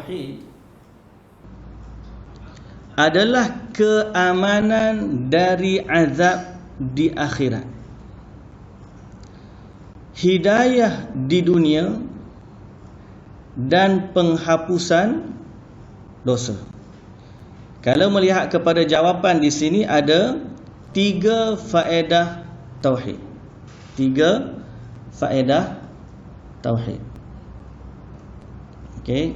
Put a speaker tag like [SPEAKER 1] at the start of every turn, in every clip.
[SPEAKER 1] tauhid adalah keamanan dari azab di akhirat, hidayah di dunia, dan penghapusan dosa. Kalau melihat kepada jawapan di sini, ada 3 faedah tauhid. 3 faedah tauhid. Okey.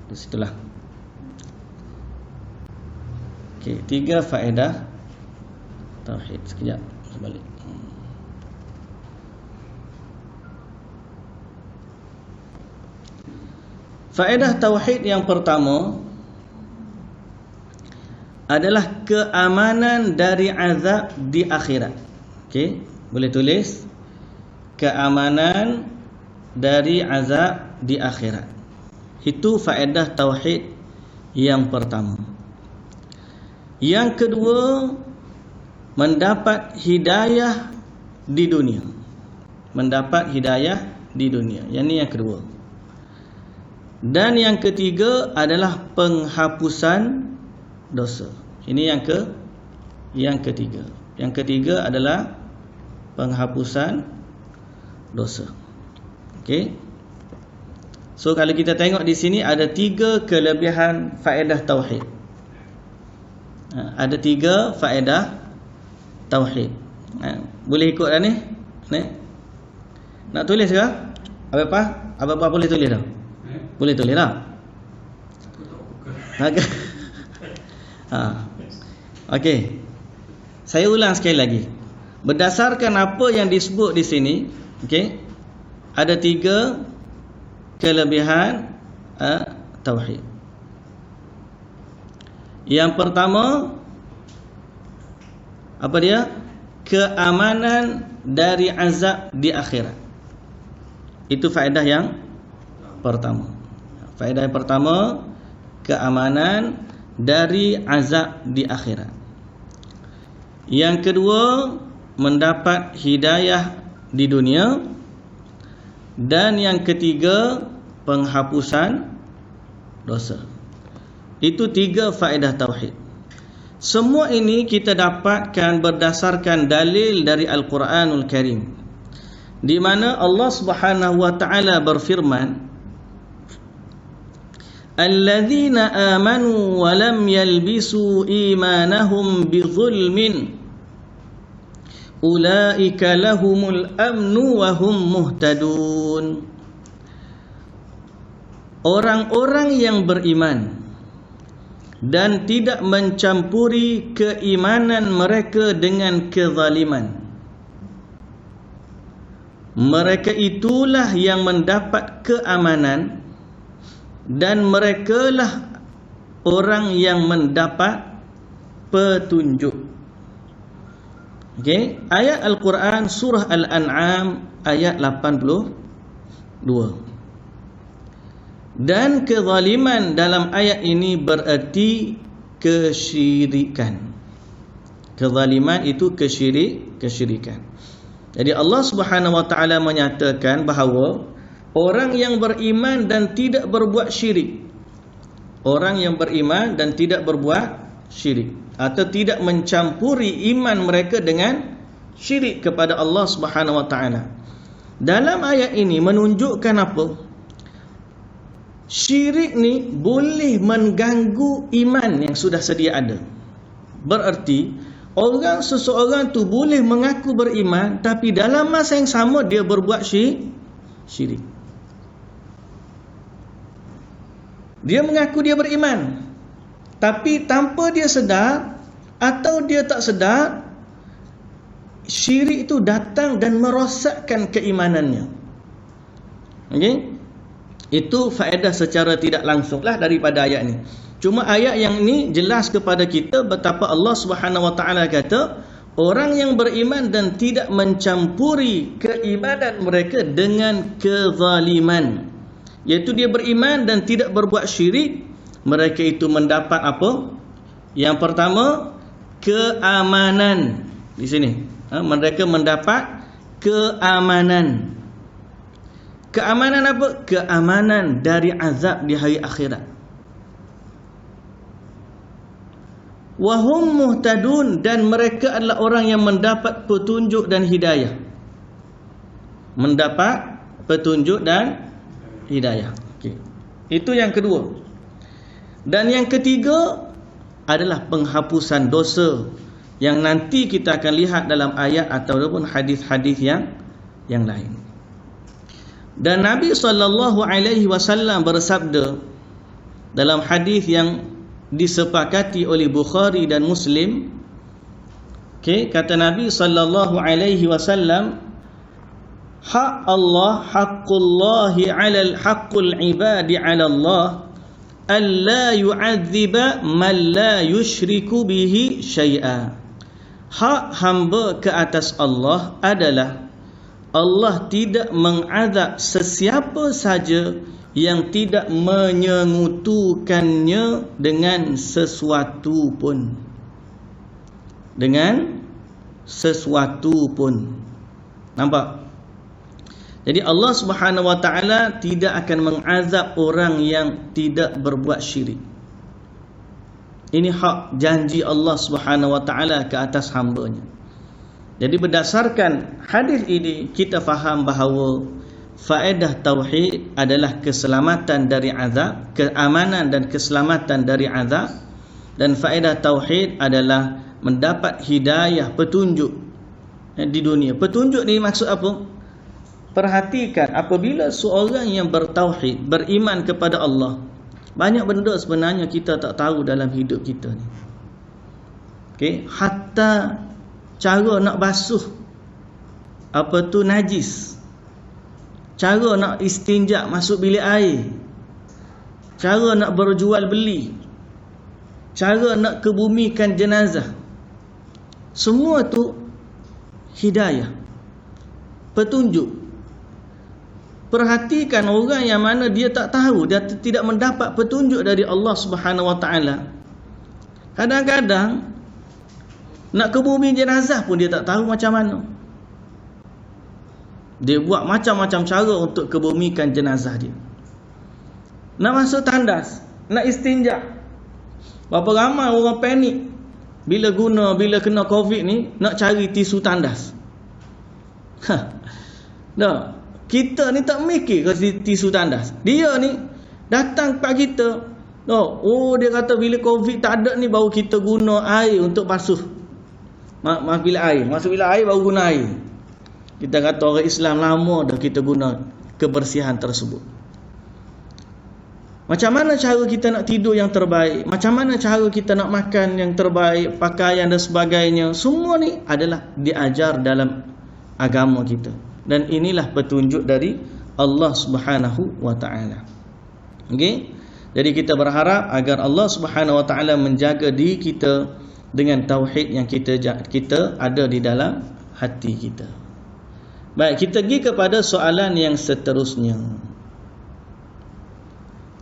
[SPEAKER 1] Di situlah. Okey, 3 faedah tauhid. Sekejap, sebalik. Faedah tauhid yang pertama adalah keamanan dari azab di akhirat. Okey, boleh tulis keamanan dari azab di akhirat. Itu faedah tauhid yang pertama. Yang kedua, mendapat hidayah di dunia. Mendapat hidayah di dunia. Yang ni yang kedua. Dan yang ketiga adalah penghapusan dosa. Ini yang ketiga. Yang ketiga adalah penghapusan dosa. Okey. So kalau kita tengok di sini ada 3 kelebihan faedah tauhid. Ada 3 faedah tauhid. Boleh ikut dah ni? Nak tulis ke? Apa boleh tulis dah? Boleh tulis dah? Okey. Saya ulang sekali lagi. Berdasarkan apa yang disebut di sini, okey, ada 3 kelebihan tauhid. Yang pertama, apa dia? Keamanan dari azab di akhirat. Itu faedah yang pertama. Faedah yang pertama, keamanan dari azab di akhirat. Yang kedua, mendapat hidayah di dunia. Dan yang ketiga, penghapusan dosa. Itu 3 faedah tauhid. Semua ini kita dapatkan berdasarkan dalil dari Al-Quranul Karim, di mana Allah Subhanahu wa taala berfirman, alladzina amanu wa lam yalbisu imanahum bizulmin ulaika lahumul amnu wa hum muhtadun. Orang-orang yang beriman dan tidak mencampuri keimanan mereka dengan kezaliman, mereka itulah yang mendapat keamanan, dan merekalah orang yang mendapat petunjuk. Okey, ayat Al-Quran surah Al-An'am ayat 82. Dan kezaliman dalam ayat ini bererti kesyirikan. Kezaliman itu kesyirikan. Jadi Allah Subhanahu wa taala menyatakan bahawa orang yang beriman dan tidak berbuat syirik, orang yang beriman dan tidak berbuat syirik, atau tidak mencampuri iman mereka dengan syirik kepada Allah Subhanahu wa taala. Dalam ayat ini menunjukkan apa? Syirik ni boleh mengganggu iman yang sudah sedia ada. Berarti seseorang tu boleh mengaku beriman, tapi dalam masa yang sama dia berbuat syirik. Dia mengaku dia beriman, tapi tanpa dia sedar atau dia tak sedar, syirik itu datang dan merosakkan keimanannya. Okey? Itu faedah secara tidak langsunglah daripada ayat ni. Cuma ayat yang ni jelas kepada kita betapa Allah Subhanahu wa taala kata orang yang beriman dan tidak mencampuri keimanan mereka dengan kezaliman, iaitu dia beriman dan tidak berbuat syirik, mereka itu mendapat apa? Yang pertama, keamanan Di sini, mereka mendapat keamanan. Keamanan apa? Keamanan dari azab di hari akhirat. Wahum muhtadun, dan mereka adalah orang yang mendapat petunjuk dan hidayah. Mendapat petunjuk dan hidayah. Okey. Itu yang kedua. Dan yang ketiga adalah penghapusan dosa, yang nanti kita akan lihat dalam ayat ataupun hadis-hadis yang lain. Dan Nabi SAW bersabda dalam hadis yang disepakati oleh Bukhari dan Muslim. Okey, kata Nabi SAW, hak Allah, haqqullahi 'alal haqqul ibadi 'ala Allah alla yu'adziba man la yushriku bihi syai'a. Hak hamba ke atas Allah adalah Allah tidak mengazab sesiapa saja yang tidak menyekutukannya dengan sesuatu pun. Dengan sesuatu pun. Nampak? Jadi Allah Subhanahu wa taala tidak akan mengazab orang yang tidak berbuat syirik. Ini hak janji Allah Subhanahu wa taala ke atas hamba-Nya. Jadi berdasarkan hadis ini kita faham bahawa faedah tauhid adalah keselamatan dari azab, keamanan dan keselamatan dari azab, dan faedah tauhid adalah mendapat hidayah, petunjuk di dunia. Petunjuk ni maksud apa? Perhatikan, apabila seorang yang bertauhid, beriman kepada Allah, banyak benda sebenarnya kita tak tahu dalam hidup kita ni. Okey, hatta cara nak basuh apa tu najis, cara nak istinja masuk bilik air, cara nak berjual beli, cara nak kebumikan jenazah, semua tu hidayah, petunjuk. Perhatikan orang yang mana dia tak tahu, dia tidak mendapat petunjuk dari Allah Subhanahu wa taala. Kadang-kadang nak kebumi jenazah pun dia tak tahu macam mana. Dia buat macam-macam cara untuk kebumikan jenazah dia. Nak masuk tandas, nak istinja. Berapa ramai orang panik bila kena COVID ni, nak cari tisu tandas. Dah, kita ni tak mikir ke tisu tandas. Dia ni datang kat kita. Dia kata bila COVID tak ada ni baru kita guna air untuk basuh. Masuk bilik air baru guna air. Kita kata orang Islam lama dah kita guna kebersihan tersebut. Macam mana cara kita nak tidur yang terbaik, macam mana cara kita nak makan yang terbaik, pakaian dan sebagainya, semua ni adalah diajar dalam agama kita. Dan inilah petunjuk dari Allah Subhanahu wa taala. Okey? Jadi kita berharap agar Allah Subhanahu wa taala menjaga diri kita dengan tauhid yang kita ada di dalam hati kita. Baik, kita pergi kepada soalan yang seterusnya.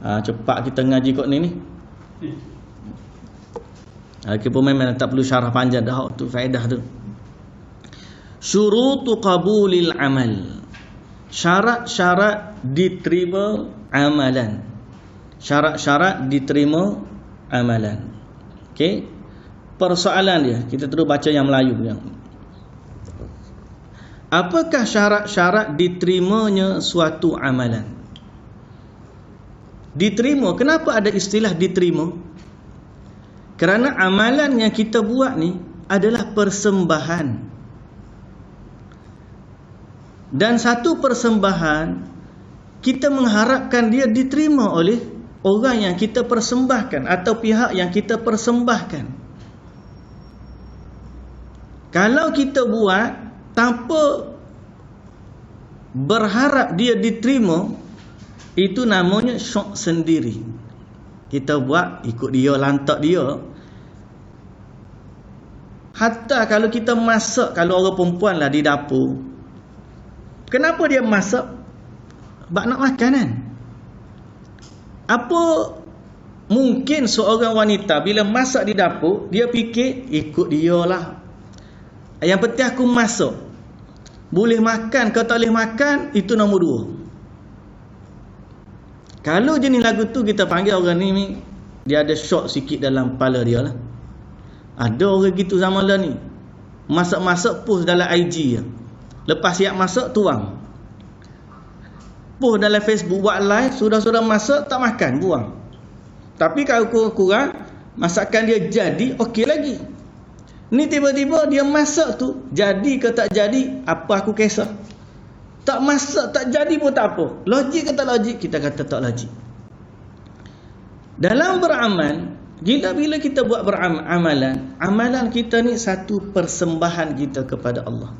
[SPEAKER 1] Cepat kita ngaji kot ni. Kita memang tak perlu syarah panjang dah, tu faedah tu. Syurutu qabulil amal. Syarat-syarat diterima amalan. Syarat-syarat diterima amalan. Okey. Persoalan dia, kita terus baca yang Melayu yang. Apakah syarat-syarat diterimanya suatu amalan? Diterima, kenapa ada istilah diterima? Kerana amalan yang kita buat ni adalah persembahan. Dan satu persembahan kita mengharapkan dia diterima oleh orang yang kita persembahkan atau pihak yang kita persembahkan. Kalau kita buat tanpa berharap dia diterima, itu namanya syok sendiri. Kita buat ikut dia, lantak dia. Hatta kalau kita masak, kalau orang perempuan lah di dapur, kenapa dia masak? Sebab nak makan kan? Apa mungkin seorang wanita bila masak di dapur, dia fikir ikut dia lah. Yang penting aku masuk. Boleh makan ke tak boleh makan, itu nombor 2. Kalau jenis lagu tu kita panggil orang ni dia ada shock sikit dalam kepala dia lah. Ada orang gitu zaman lah ni. Masuk-masuk post dalam IG. Lepas siap masuk, tuang. Post dalam Facebook, buat live, sudah-sudah masuk, tak makan, buang. Tapi kalau kurang-kurang, masakan dia jadi, okey lagi. Ni tiba-tiba dia masak tu, jadi ke tak jadi, apa aku kisah. Tak masak, tak jadi pun tak apa. Logik ke tak logik? Kita kata tak logik. Dalam beramal, bila kita buat amalan, amalan kita ni satu persembahan kita kepada Allah.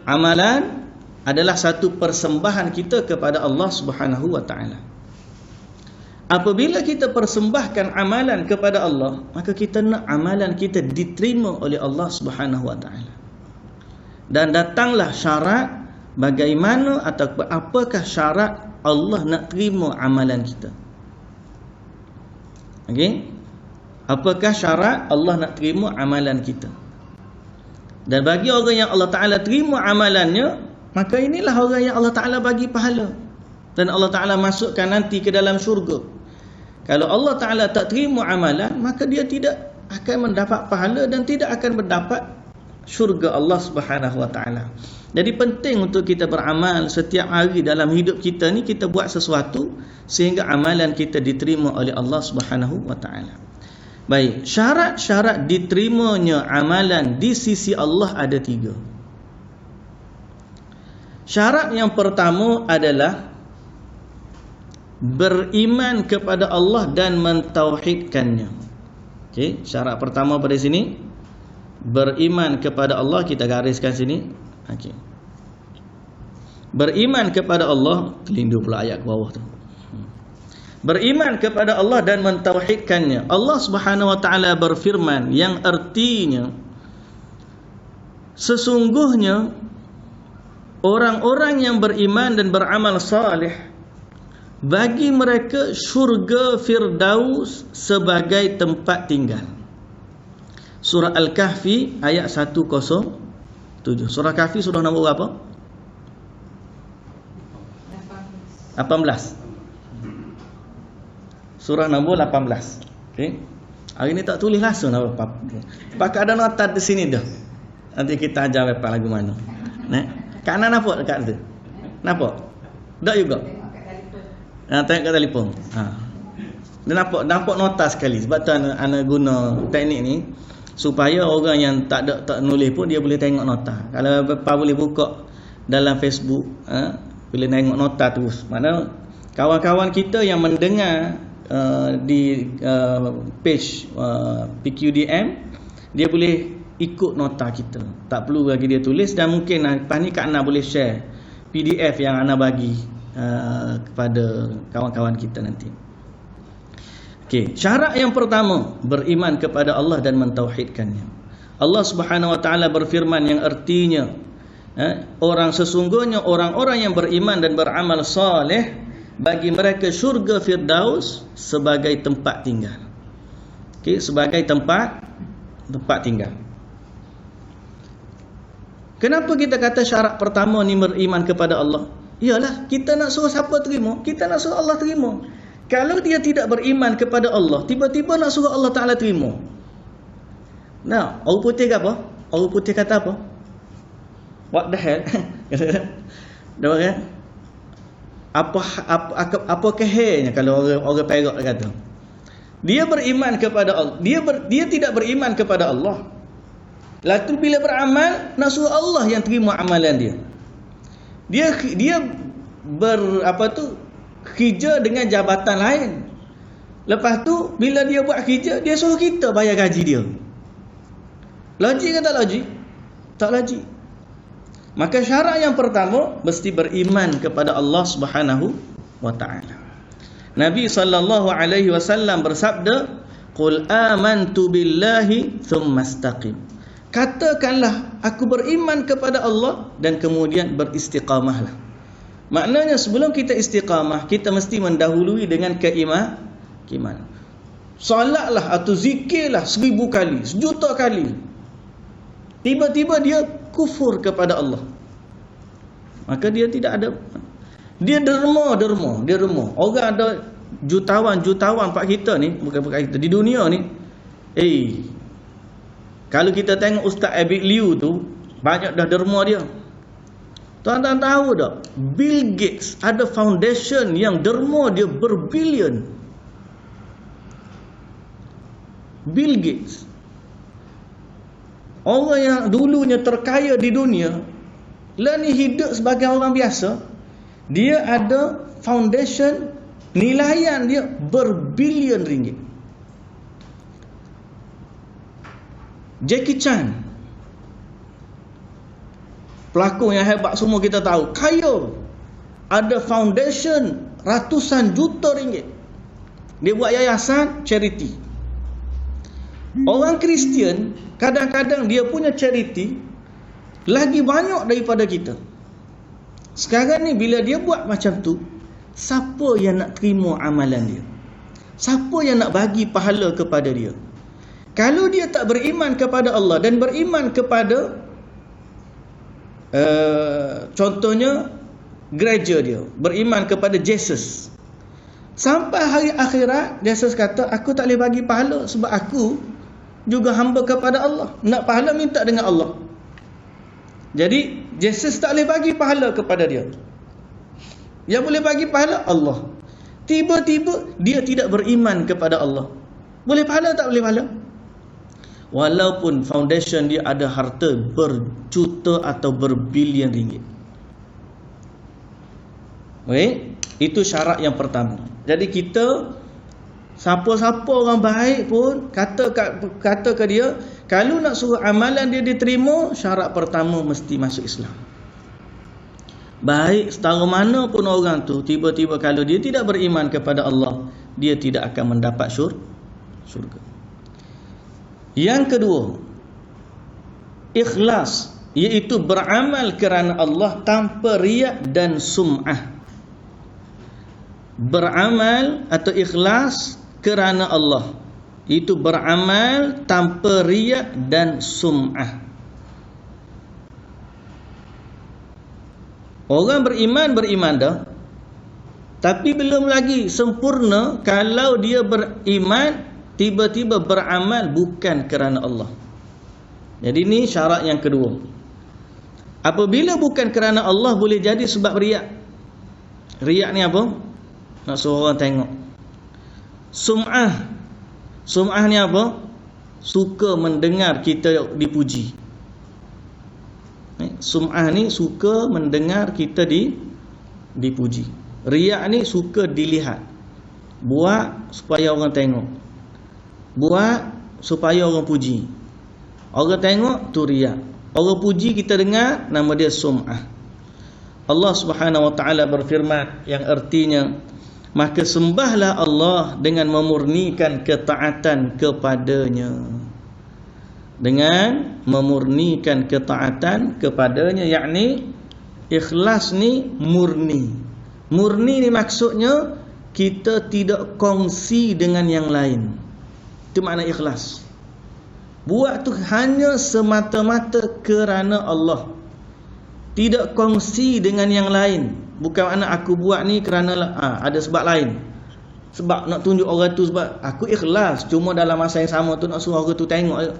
[SPEAKER 1] Amalan adalah satu persembahan kita kepada Allah Subhanahu wa taala. Apabila kita persembahkan amalan kepada Allah, maka kita nak amalan kita diterima oleh Allah Subhanahu wa taala. Dan datanglah syarat bagaimana atau apakah syarat Allah nak terima amalan kita. Okey? Apakah syarat Allah nak terima amalan kita? Dan bagi orang yang Allah Taala terima amalannya, maka inilah orang yang Allah Taala bagi pahala. Dan Allah Taala masukkan nanti ke dalam syurga. Kalau Allah Ta'ala tak terima amalan, maka dia tidak akan mendapat pahala dan tidak akan mendapat syurga Allah Subhanahu Wa Ta'ala. Jadi penting untuk kita beramal setiap hari dalam hidup kita ni, kita buat sesuatu sehingga amalan kita diterima oleh Allah Subhanahu Wa Ta'ala. Baik, syarat-syarat diterimanya amalan di sisi Allah ada 3. Syarat yang pertama adalah beriman kepada Allah dan mentauhidkannya. Okey, syarat pertama pada sini beriman kepada Allah, kita gariskan sini. Okey. Beriman kepada Allah, kelindu pula ayat ke bawah tu. Beriman kepada Allah dan mentauhidkannya. Allah Subhanahu wa taala berfirman yang artinya sesungguhnya orang-orang yang beriman dan beramal saleh, bagi mereka syurga Firdaus sebagai tempat tinggal. Surah Al-Kahfi ayat 107. Surah Kahfi surah nombor berapa? 18. Surah nombor 18. Okey. Hari ni tak tulis langsung apa. Pakai ada nota di sini dah. Nanti kita ajar apa lagu mana. Kanan nampak dekat tu. Nampak? Tak juga. Tengok kat telefon. Dia nampak nota sekali. Sebab tu ana guna teknik ni supaya orang yang tak nulis pun dia boleh tengok nota. Kalau apa boleh buka dalam Facebook, boleh tengok nota terus. Mana kawan-kawan kita yang mendengar di page PQDM, dia boleh ikut nota kita. Tak perlu lagi dia tulis, dan mungkin lepas ni Kak Ana boleh share PDF yang Ana bagi kepada kawan-kawan kita nanti. Okey, syarat yang pertama beriman kepada Allah dan mentauhidkannya. Allah Subhanahu wa taala berfirman yang artinya orang sesungguhnya orang-orang yang beriman dan beramal soleh, bagi mereka syurga Firdaus sebagai tempat tinggal. Okey, sebagai tempat tinggal. Kenapa kita kata syarat pertama ni beriman kepada Allah? Iyalah, kita nak suruh siapa terima? Kita nak suruh Allah terima. Kalau dia tidak beriman kepada Allah, tiba-tiba nak suruh Allah Ta'ala terima. Nah, orang putih kata apa? Orang putih kata apa? What the hell? Dia kata, apa kehenya kalau orang Perak kata. Dia beriman kepada Allah. Dia tidak beriman kepada Allah. Lalu bila beramal, nak suruh Allah yang terima amalan dia. Dia kerja dengan jabatan lain. Lepas tu bila dia buat kerja, dia suruh kita bayar gaji dia. Logik ke tak logik? Tak logik. Maka syarat yang pertama mesti beriman kepada Allah Subhanahu wa taala. Nabi sallallahu alaihi wasallam bersabda, "Qul amantu billahi tsumma istaqim." Katakanlah aku beriman kepada Allah dan kemudian beristiqamahlah. Maknanya sebelum kita istiqamah, kita mesti mendahului dengan keimanan. Solatlah atau zikirlah 1000 kali, 1 juta kali. tiba-tiba dia kufur kepada Allah, maka dia tidak ada, dia derma. Orang ada jutawan pak kita ni, bukan kita di dunia ni. Kalau kita tengok Ustaz Abid Liu tu, banyak dah derma dia. Tuan-tuan tahu tak, Bill Gates ada foundation yang derma dia berbilion. Bill Gates, orang yang dulunya terkaya di dunia, lah ni hidup sebagai orang biasa, dia ada foundation, nilaian dia berbilion ringgit. Jackie Chan, pelakon yang hebat semua kita tahu, kaya, ada foundation ratusan juta ringgit. Dia buat yayasan charity. Orang Kristian kadang-kadang dia punya charity lagi banyak daripada kita. Sekarang ni bila dia buat macam tu, siapa yang nak terima amalan dia? Siapa yang nak bagi pahala kepada dia? Kalau dia tak beriman kepada Allah dan beriman kepada contohnya gereja dia, beriman kepada Jesus, sampai hari akhirat Jesus kata, aku tak boleh bagi pahala sebab aku juga hamba kepada Allah. Nak pahala minta dengan Allah. Jadi Jesus tak boleh bagi pahala kepada dia. Yang boleh bagi pahala Allah. Tiba-tiba dia tidak beriman kepada Allah, boleh pahala tak boleh pahala? Walaupun foundation dia ada harta berjuta atau berbilion ringgit. Okay? Itu syarat yang pertama. Jadi kita, siapa-siapa orang baik pun, kata ke dia, kalau nak suruh amalan dia diterima, syarat pertama mesti masuk Islam. Baik setara mana pun orang tu, tiba-tiba kalau dia tidak beriman kepada Allah, dia tidak akan mendapat syurga. Yang kedua, ikhlas, iaitu beramal kerana Allah tanpa riak dan sum'ah. Beramal atau ikhlas kerana Allah, itu beramal tanpa riak dan sum'ah. Orang beriman dah, tapi belum lagi sempurna kalau dia beriman tiba-tiba beramal bukan kerana Allah. Jadi ni syarat yang kedua. Apabila bukan kerana Allah, boleh jadi sebab riak. Riak ni apa? Nak suruh orang tengok. Sum'ah ni apa? Suka mendengar kita dipuji. Sum'ah ni suka mendengar kita dipuji. Riak ni suka dilihat. Buat supaya orang tengok. Buat supaya orang puji. Orang tengok tu riak. Orang puji kita dengar, nama dia sum'ah. Allah Subhanahu wa taala berfirman yang artinya, maka sembahlah Allah dengan memurnikan ketaatan kepadanya. Dengan memurnikan ketaatan kepadanya, yakni ikhlas ni murni. Murni ni maksudnya kita tidak kongsi dengan yang lain. Itu makna ikhlas. Buat tu hanya semata-mata kerana Allah, tidak kongsi dengan yang lain. Bukan makna aku buat ni kerana ada sebab lain, sebab nak tunjuk orang tu, sebab aku ikhlas, cuma dalam masa yang sama tu nak suruh orang tu tengok.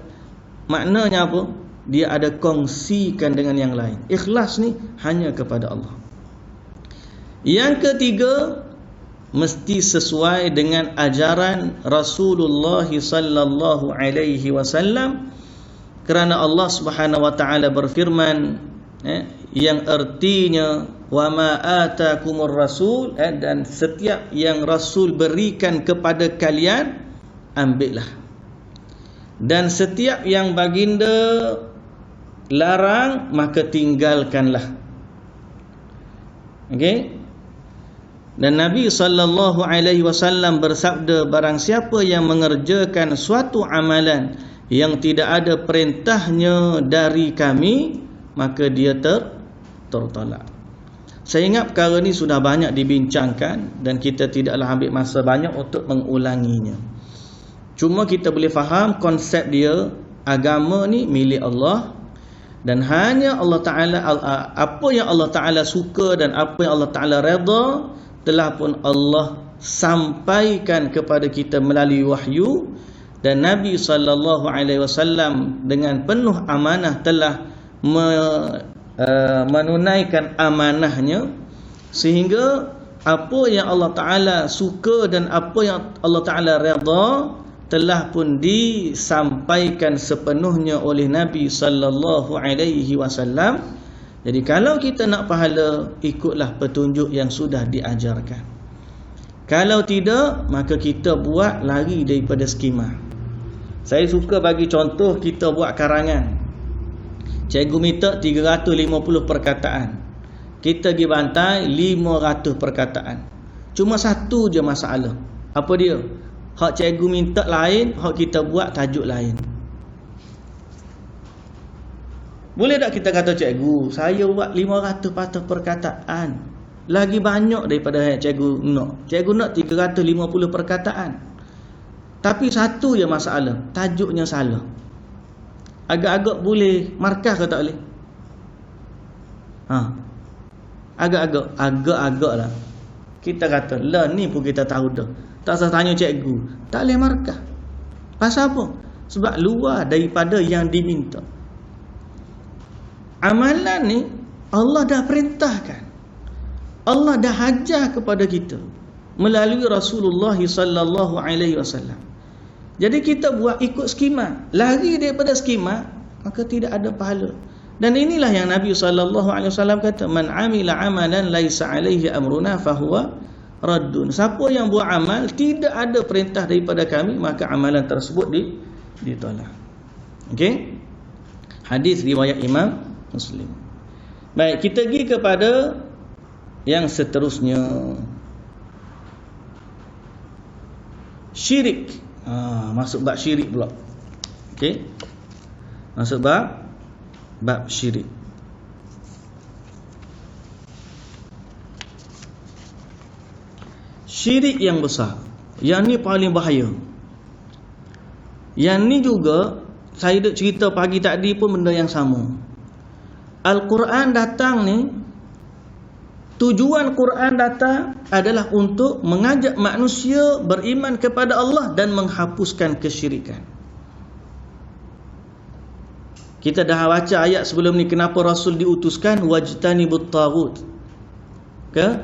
[SPEAKER 1] Maknanya apa? Dia ada kongsikan dengan yang lain. Ikhlas ni hanya kepada Allah. Yang ketiga, mesti sesuai dengan ajaran Rasulullah sallallahu alaihi wasallam, kerana Allah Subhanahu wa taala berfirman yang artinya wa ma atakumur rasul, dan setiap yang Rasul berikan kepada kalian ambillah, dan setiap yang baginda larang maka tinggalkanlah. Okey. Dan Nabi sallallahu alaihi wasallam bersabda, barang siapa yang mengerjakan suatu amalan yang tidak ada perintahnya dari kami, maka dia tertolak. Saya ingat perkara ni sudah banyak dibincangkan dan kita tidaklah ambil masa banyak untuk mengulanginya. Cuma kita boleh faham konsep dia, agama ni milik Allah, Dan hanya Allah Ta'ala, apa yang Allah Ta'ala suka dan apa yang Allah Ta'ala redha telah pun Allah sampaikan kepada kita melalui wahyu. Dan Nabi SAW dengan penuh amanah telah menunaikan amanahnya, sehingga apa yang Allah Ta'ala suka dan apa yang Allah Ta'ala redha telah pun disampaikan sepenuhnya oleh Nabi SAW. Jadi kalau kita nak pahala, ikutlah petunjuk yang sudah diajarkan. Kalau tidak, maka kita buat lari daripada skema. Saya suka bagi contoh, kita buat karangan. Cikgu minta 350 perkataan. Kita pergi bantai 500 perkataan. Cuma satu je masalah. Apa dia? Hak cikgu minta lain, hak kita buat tajuk lain. Boleh tak kita kata, cikgu, saya buat 500 patah perkataan, lagi banyak daripada yang cikgu nak. Cikgu nak 350 perkataan. Tapi satu je masalah, tajuknya salah. Agak-agak boleh markah ke tak boleh? Agak-agak lah. Kita kata, lah ni pun kita tahu dah. Tak usah tanya cikgu, tak boleh markah. Pasal apa? Sebab luar daripada yang diminta. Amalan ni Allah dah perintahkan, Allah dah ajar kepada kita melalui Rasulullah SAW. Jadi kita buat ikut skema, lari daripada skema, maka tidak ada pahala. Dan inilah yang Nabi SAW kata, man amila amalan laisa alaihi amruna fahuwa raddun. Siapa yang buat amal tidak ada perintah daripada kami, maka amalan tersebut ditolak. Okey? Hadis riwayat Imam Muslim. Baik, kita pergi kepada yang seterusnya. Syirik. Masuk bab syirik pula. Okey. Masuk bab syirik. Syirik yang besar. Yang ni paling bahaya. Yang ni juga saya dah cerita pagi tadi pun benda yang sama. Al-Quran datang ni, tujuan Quran datang adalah untuk mengajak manusia beriman kepada Allah dan menghapuskan kesyirikan. Kita dah baca ayat sebelum ni, kenapa Rasul diutuskan, wajtanibut taghut. Ke?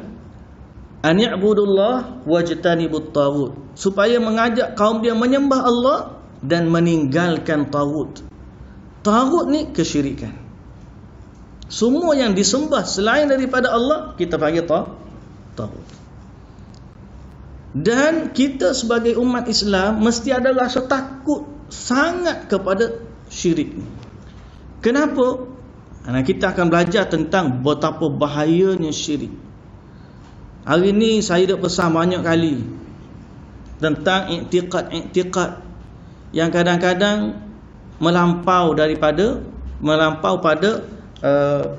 [SPEAKER 1] An i'budullah wajtanibut taghut. Supaya mengajak kaum dia menyembah Allah dan meninggalkan taghut. Taghut ni kesyirikan. Semua yang disembah selain daripada Allah, kita panggil taghut. Dan kita sebagai umat Islam mesti ada rasa takut sangat kepada syirik ni. Kenapa? Karena kita akan belajar tentang betapa bahayanya syirik. Hari ni saya dah pesan banyak kali tentang iktiqad yang kadang-kadang melampau pada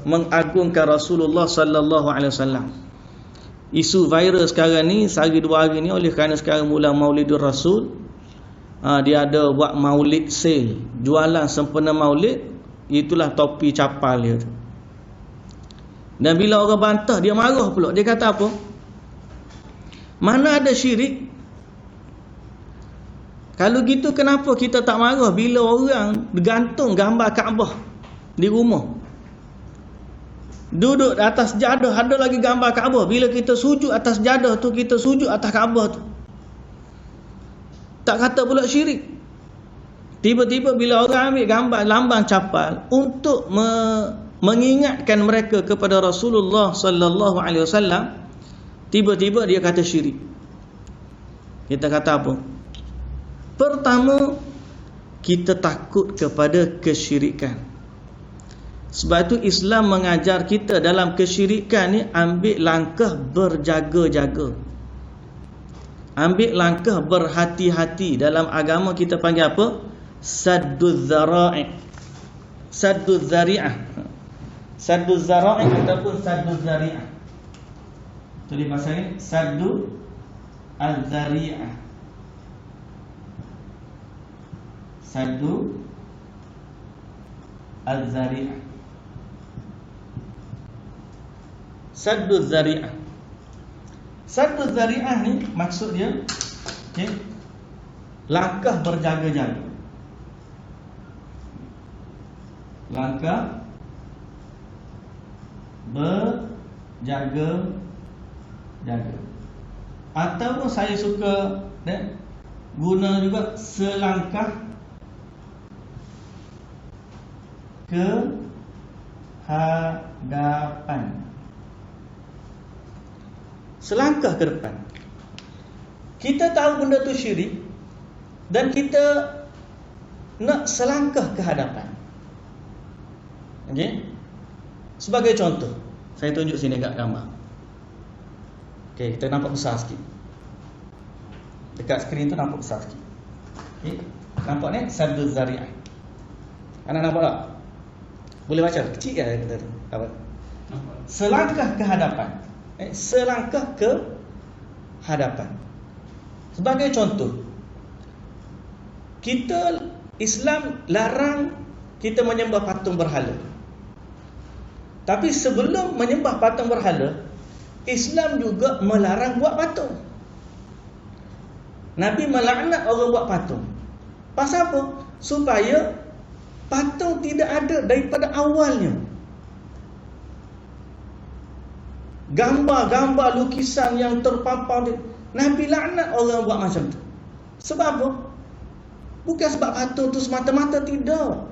[SPEAKER 1] mengagungkan Rasulullah sallallahu alaihi wasallam. Isu viral sekarang ni, sehari dua hari ni, oleh kerana sekarang mula Maulidur Rasul, dia ada buat maulid sale, jualan sempena maulid, itulah topi capal dia. Dan bila orang bantah, dia marah pula. Dia kata apa? Mana ada syirik? Kalau gitu kenapa kita tak marah bila orang gantung gambar Kaabah di rumah? Duduk atas jadah, ada lagi gambar Kaabah. Bila kita sujud atas jadah tu, kita sujud atas Kaabah tu. Tak kata pula syirik. Tiba-tiba bila orang ambil gambar lambang capal untuk mengingatkan mereka kepada Rasulullah sallallahu alaihi wasallam, tiba-tiba dia kata syirik. Kita kata apa? Pertama, kita takut kepada kesyirikan. Sebab itu Islam mengajar kita dalam kesyirikan ni, ambil langkah berjaga-jaga, ambil langkah berhati-hati. Dalam agama kita panggil apa? Sadduz zara'i'. Sadduz zari'ah. Sadduz zara'i' ataupun sadduz zari'ah. Tulis bahasa ni, saddu al-zari'ah. Saddu al-zari'ah. Sadduz zari'ah. Sadduz zari'ah ni maksud dia, okey, langkah berjaga-jaga. Langkah berjaga-jaga. Ataupun saya suka guna juga selangkah ke hadapan. Selangkah ke depan. Kita tahu benda tu syirik dan kita nak selangkah ke hadapan. Okey? Sebagai contoh, saya tunjuk sini kat gambar. Okey, kita nampak besar sikit. Dekat skrin tu nampak besar sikit. Okey, nampak ni Sadduz zari'ah. Anak nampak tak? Boleh baca? Kecil kan kata tu? Apa? Selangkah ke hadapan. Selangkah ke hadapan. Sebagai contoh, kita Islam larang kita menyembah patung berhala. Tapi sebelum menyembah patung berhala, Islam juga melarang buat patung. Nabi melaknat orang buat patung. Pasal apa? Supaya patung tidak ada daripada awalnya. Gambar-gambar lukisan yang terpampang, Nabi laknat orang buat macam tu. Sebab apa? Bukan sebab patung tu semata-mata, tidak.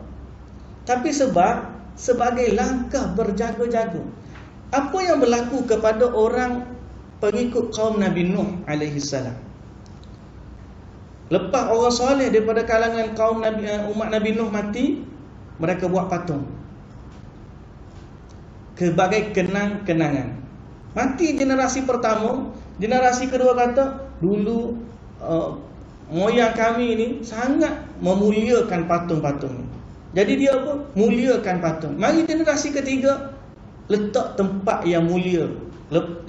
[SPEAKER 1] Tapi sebab sebagai langkah berjaga-jaga. Apa yang berlaku kepada orang pengikut kaum Nabi Nuh alaihi salam? Lepas orang soleh daripada kalangan kaum Nabi, umat Nabi Nuh mati, mereka buat patung sebagai kenang-kenangan. Mati generasi pertama, generasi kedua kata, dulu moyang kami ni sangat memuliakan patung-patung ni. Jadi dia apa? Muliakan patung. Mari generasi ketiga, letak tempat yang mulia,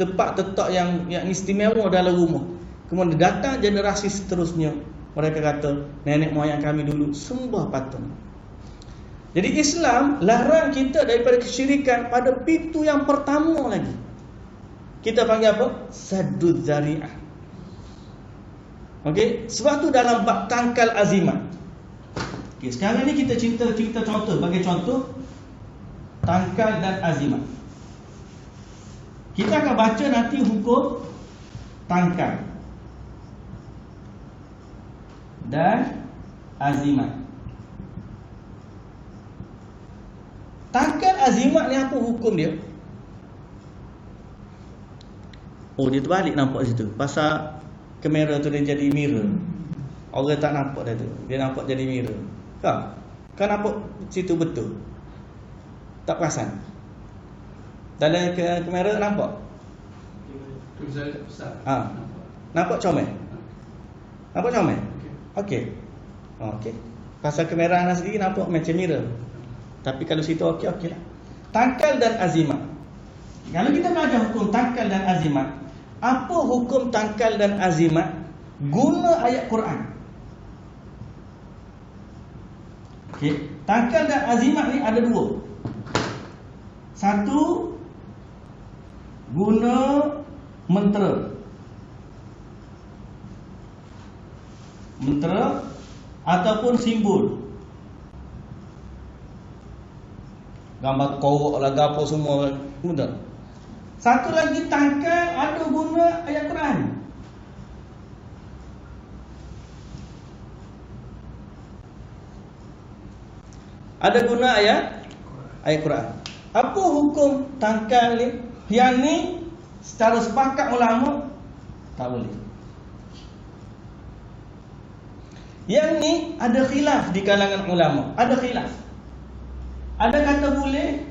[SPEAKER 1] tempat letak yang istimewa dalam rumah. Kemudian datang generasi seterusnya, mereka kata, nenek moyang kami dulu sembah patung. Jadi Islam larang kita daripada kesyirikan pada pintu yang pertama lagi. Kita panggil apa? Sadduz zari'ah. Okey, sebab tu dalam bab tangkal azimat. Okey, sekarang ni kita cerita contoh, bagi contoh tangkal dan azimat. Kita akan baca nanti hukum tangkal dan azimat. Tangkal azimat ni apa hukum dia? Oh, dia terbalik nampak situ. Pasal kamera tu dia jadi mirror. Orang tak nampak dah tu. Dia nampak jadi mirror. Kan nampak situ betul. Tak perasan. Dalam kamera nampak? Nampak comel? Nampak comel? Okey. Okey. Pasal kamera anak sendiri nampak macam mirror. Tapi kalau situ okey lah. Tangkal dan azimat. Kalau kita belajar hukum tangkal dan azimat, apa hukum tangkal dan azimat guna ayat Quran? Okey, tangkal dan azimat ni ada dua. Satu, guna mentera. Mentera ataupun simbol. Gambar korok lah, apa semua, betul. Satu lagi tangkal ada guna ayat Quran. Ada guna ayat Quran. Apa hukum tangkal ni? Yang ni secara sepakat ulama tak boleh. Yang ni ada khilaf di kalangan ulama. Ada khilaf. Ada kata boleh,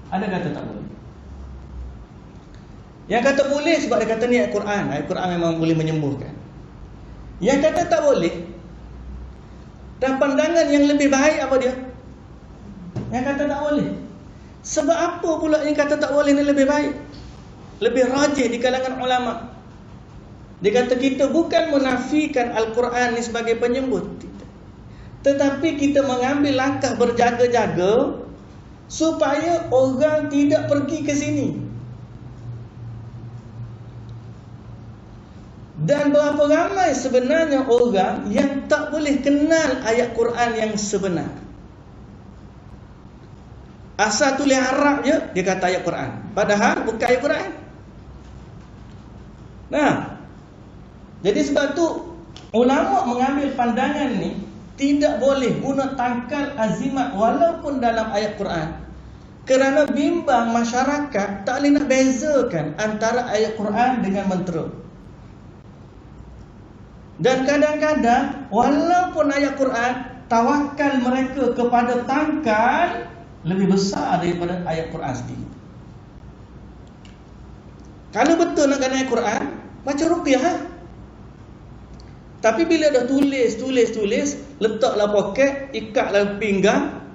[SPEAKER 1] ada kata tak boleh. Yang kata boleh sebab dia kata ni ayat Quran. Ayat Quran memang boleh menyembuhkan. Yang kata tak boleh, dan pandangan yang lebih baik apa dia? Yang kata tak boleh. Sebab apa pula yang kata tak boleh ni lebih baik? Lebih rajih di kalangan ulama. Dia kata kita bukan menafikan Al-Quran ni sebagai penyembuh, tetapi kita mengambil langkah berjaga-jaga supaya orang tidak pergi ke sini. Dan berapa ramai sebenarnya orang yang tak boleh kenal ayat Quran yang sebenar. Asal tulis Arab je, dia kata ayat Quran. Padahal bukan ayat Quran. Nah, jadi sebab tu ulama mengambil pandangan ni, tidak boleh guna tangkal azimat walaupun dalam ayat Quran. Kerana bimbang masyarakat tak boleh nak bezakan antara ayat Quran dengan mentera. Dan kadang-kadang walaupun ayat Quran, tawakal mereka kepada tangkal lebih besar daripada ayat Quran sendiri. Kalau betul nak kena ayat Quran, baca ruqyah. Tapi bila dah tulis, letaklah poket, ikatlah pinggang.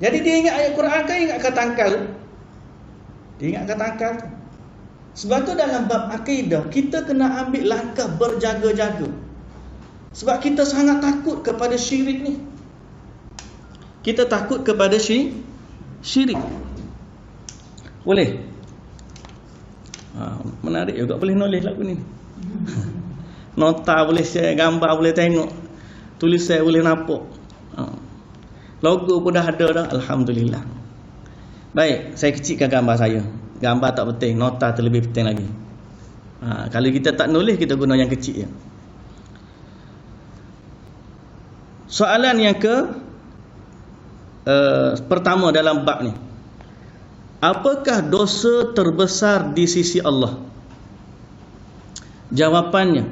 [SPEAKER 1] Jadi dia ingat ayat Quran kan, ingat kata tangkal. Dia ingat kata tangkal tu. Sebab tu dalam bab akidah, kita kena ambil langkah berjaga-jaga. Sebab kita sangat takut kepada syirik ni. Kita takut kepada syirik. Boleh? Menarik juga, boleh nulis lagu ni. Nota boleh share, gambar boleh tengok, tulisan boleh nampak. Logo pun dah ada dah, alhamdulillah. Baik, saya kecilkan gambar saya. Gambar tak penting, nota tu lebih penting lagi. Kalau kita tak nulis, kita guna yang kecil je. Soalan yang pertama dalam bab ni, apakah dosa terbesar di sisi Allah? Jawapannya,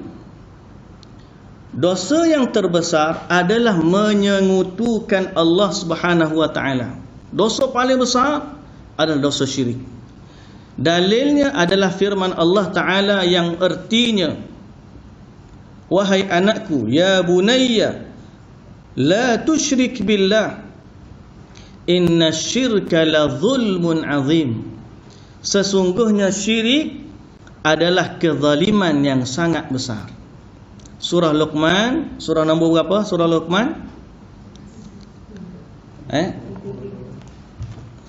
[SPEAKER 1] dosa yang terbesar adalah menyekutukan Allah Subhanahu wa taala. Dosa paling besar adalah dosa syirik. Dalilnya adalah firman Allah Taala yang artinya, wahai anakku, ya bunayya la tusyrik billah inna syirka la zulmun azim. Sesungguhnya syirik adalah kezaliman yang sangat besar. Surah Luqman, surah nombor berapa? Surah Luqman?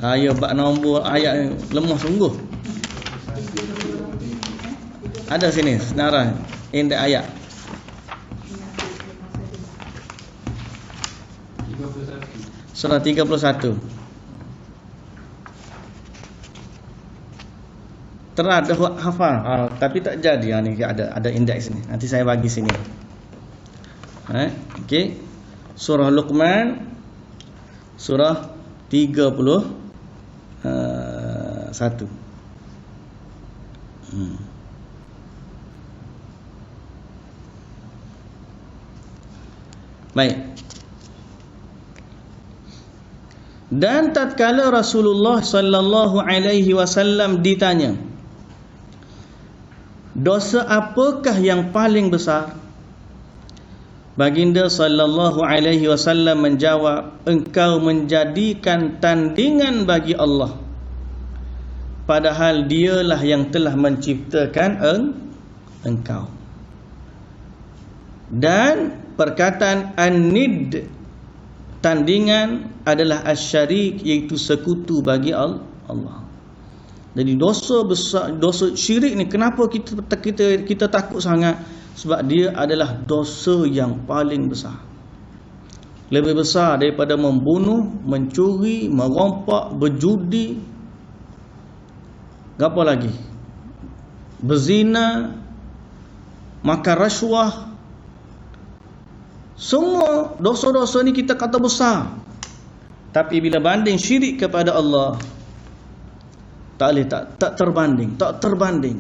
[SPEAKER 1] Saya bak nombor ayat lemah sungguh. Ada sini senarai index ayat. Surah 31. Terada hafal, tapi tak jadi. Ni ada indeks ni. Nanti saya bagi sini. Okey. Surah Luqman, surah 31. Baik. Dan tatkala Rasulullah sallallahu alaihi wasallam ditanya, dosa apakah yang paling besar? Baginda sallallahu alaihi wasallam menjawab, engkau menjadikan tandingan bagi Allah, padahal dialah yang telah menciptakan engkau. Dan perkataan an-nid, tandingan, adalah asyarik, iaitu sekutu bagi Allah. Jadi dosa besar, dosa syirik ni, kenapa kita takut sangat? Sebab dia adalah dosa yang paling besar. Lebih besar daripada membunuh, mencuri, merompak, berjudi, apa lagi? Berzina, makan rasuah. Semua dosa-dosa ni kita kata besar. Tapi bila banding syirik kepada Allah, tak terbanding.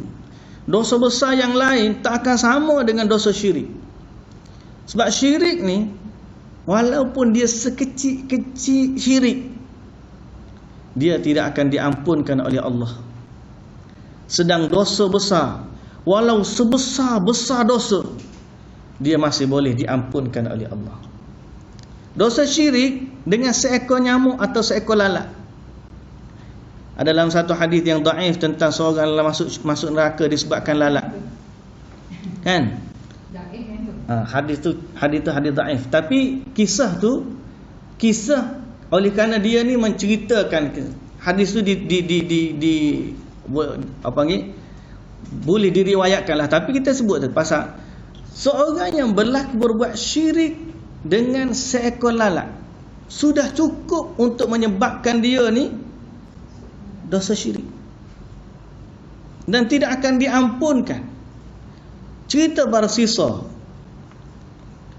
[SPEAKER 1] Dosa besar yang lain tak akan sama dengan dosa syirik. Sebab syirik ni, walaupun dia sekecil-kecil syirik, dia tidak akan diampunkan oleh Allah. Sedang dosa besar, walau sebesar-besar dosa, dia masih boleh diampunkan oleh Allah. Dosa syirik dengan seekor nyamuk atau seekor lalat. Ada dalam satu hadis yang dhaif tentang seorang masuk neraka disebabkan lalat. Kan? Hadis tu hadis dhaif. Tapi kisah Oleh kerana dia ni menceritakan hadis tu apa ni, boleh diriwayatkanlah, tapi kita sebut tu pasal seorang yang berbuat syirik dengan seekor lalat sudah cukup untuk menyebabkan dia ni dosa syirik dan tidak akan diampunkan. Cerita Barsisa,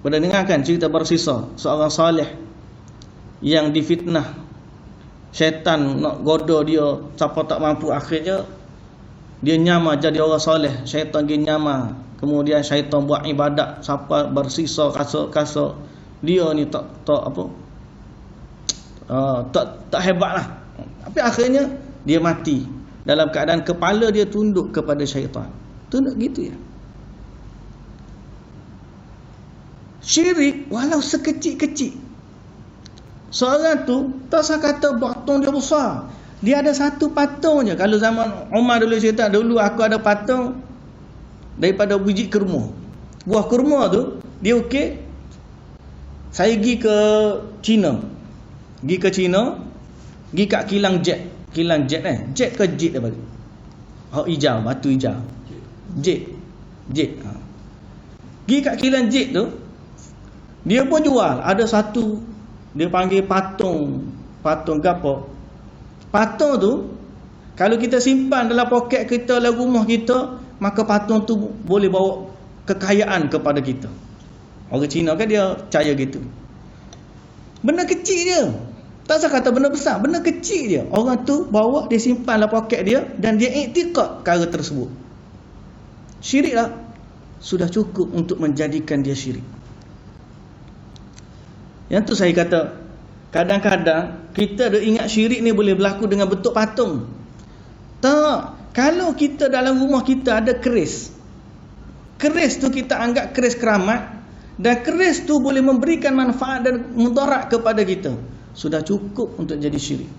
[SPEAKER 1] pada dengarkan cerita Barsisa, seorang salih yang difitnah syaitan nak goda dia siapa tak mampu, akhirnya dia nyamar jadi orang soleh, syaitan dia nyamar, kemudian syaitan buat ibadat siapa Barsisa kasa dia ni tak hebatlah, tapi akhirnya dia mati dalam keadaan kepala dia tunduk kepada syaitan. Tunduk gitu ya. Syirik walau sekecil-kecil, seorang tu tak usah kata patung dia besar, dia ada satu patung je. Kalau zaman Umar dulu cerita, dulu aku ada patung daripada biji kurma, buah kurma tu dia okey, saya pergi ke China, pergi kat kilang jet jet ke jet apa tu, hijau, batu hijau, jet pergi kat kilang jet tu, dia pun jual, ada satu dia panggil patung gapo. Patung tu kalau kita simpan dalam poket kita, dalam rumah kita, maka patung tu boleh bawa kekayaan kepada kita. Orang Cina kan dia percaya gitu. Benda kecil je, tak usah kata benda besar, benda kecil je, orang tu bawa, dia simpan dalam poket dia dan dia iktikad perkara tersebut. Syirik lah, sudah cukup untuk menjadikan dia syirik. Yang tu saya kata, kadang-kadang kita ada ingat syirik ni boleh berlaku dengan bentuk patung. Tak. Kalau kita dalam rumah kita ada keris tu kita anggap keris keramat, dan keris tu boleh memberikan manfaat dan mudarat kepada kita, sudah cukup untuk jadi syirik.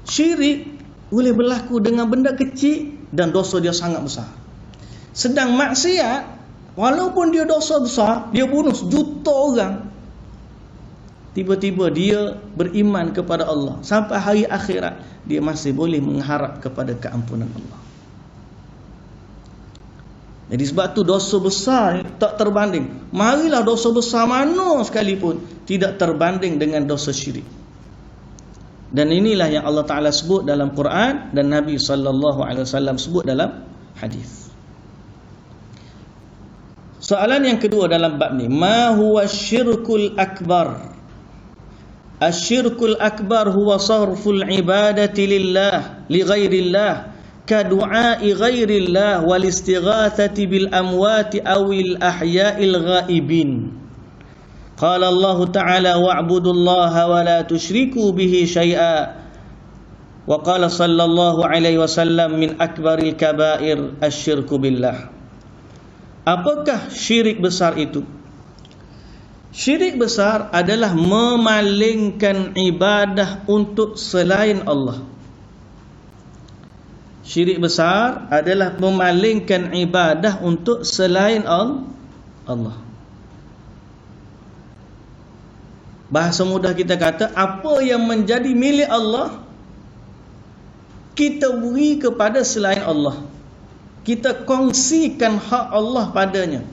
[SPEAKER 1] Syirik boleh berlaku dengan benda kecil dan dosa dia sangat besar. Sedang maksiat, walaupun dia dosa besar, dia bunuh juta orang, tiba-tiba dia beriman kepada Allah, sampai hari akhirat dia masih boleh mengharap kepada keampunan Allah. Jadi sebab tu dosa besar tak terbanding. Marilah dosa besar mana sekalipun tidak terbanding dengan dosa syirik. Dan inilah yang Allah Ta'ala sebut dalam Quran dan Nabi SAW sebut dalam hadis. Soalan yang kedua dalam bab ni, ma huwa syirkul akbar? Asyirkul akbar huwa sarful ibadati lillah li ghairillah ka du'ai ghairillah wal istighathati bil amwati awil ahya'il ghaibin. Qala Allah Ta'ala wa'budullaha wa la tusyriku bihi syai'a. Wa qala sallallahu alaihi wasallam min akbaril kabair asyirku billah. Apakah syirik besar itu? Syirik besar adalah memalingkan ibadah untuk selain Allah. Syirik besar adalah memalingkan ibadah untuk selain Allah. Bahasa mudah kita kata, apa yang menjadi milik Allah, kita beri kepada selain Allah. Kita kongsikan hak Allah padanya.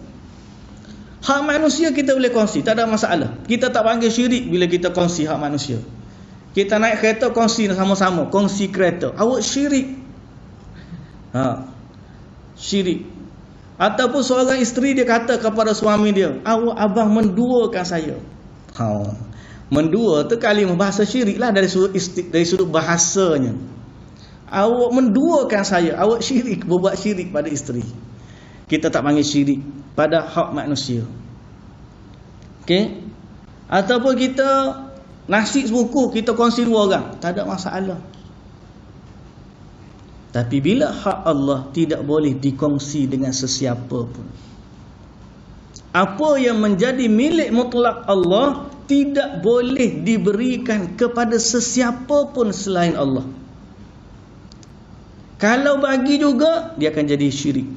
[SPEAKER 1] Hak manusia kita boleh kongsi, tak ada masalah. Kita tak panggil syirik bila kita kongsi hak manusia. Kita naik kereta, kongsi sama-sama, kongsi kereta. Awak syirik. Syirik. Ataupun seorang isteri dia kata kepada suami dia, awak abang menduakan saya. Mendua tu kalimah bahasa syirik lah dari sudut bahasanya. Awak menduakan saya, awak syirik, berbuat syirik pada isteri. Kita tak panggil syirik pada hak manusia. Okey? Ataupun kita nasi sebuku kita kongsi dua orang, tak ada masalah. Tapi bila hak Allah tidak boleh dikongsi dengan sesiapa pun. Apa yang menjadi milik mutlak Allah tidak boleh diberikan kepada sesiapa pun selain Allah. Kalau bagi juga, dia akan jadi syirik.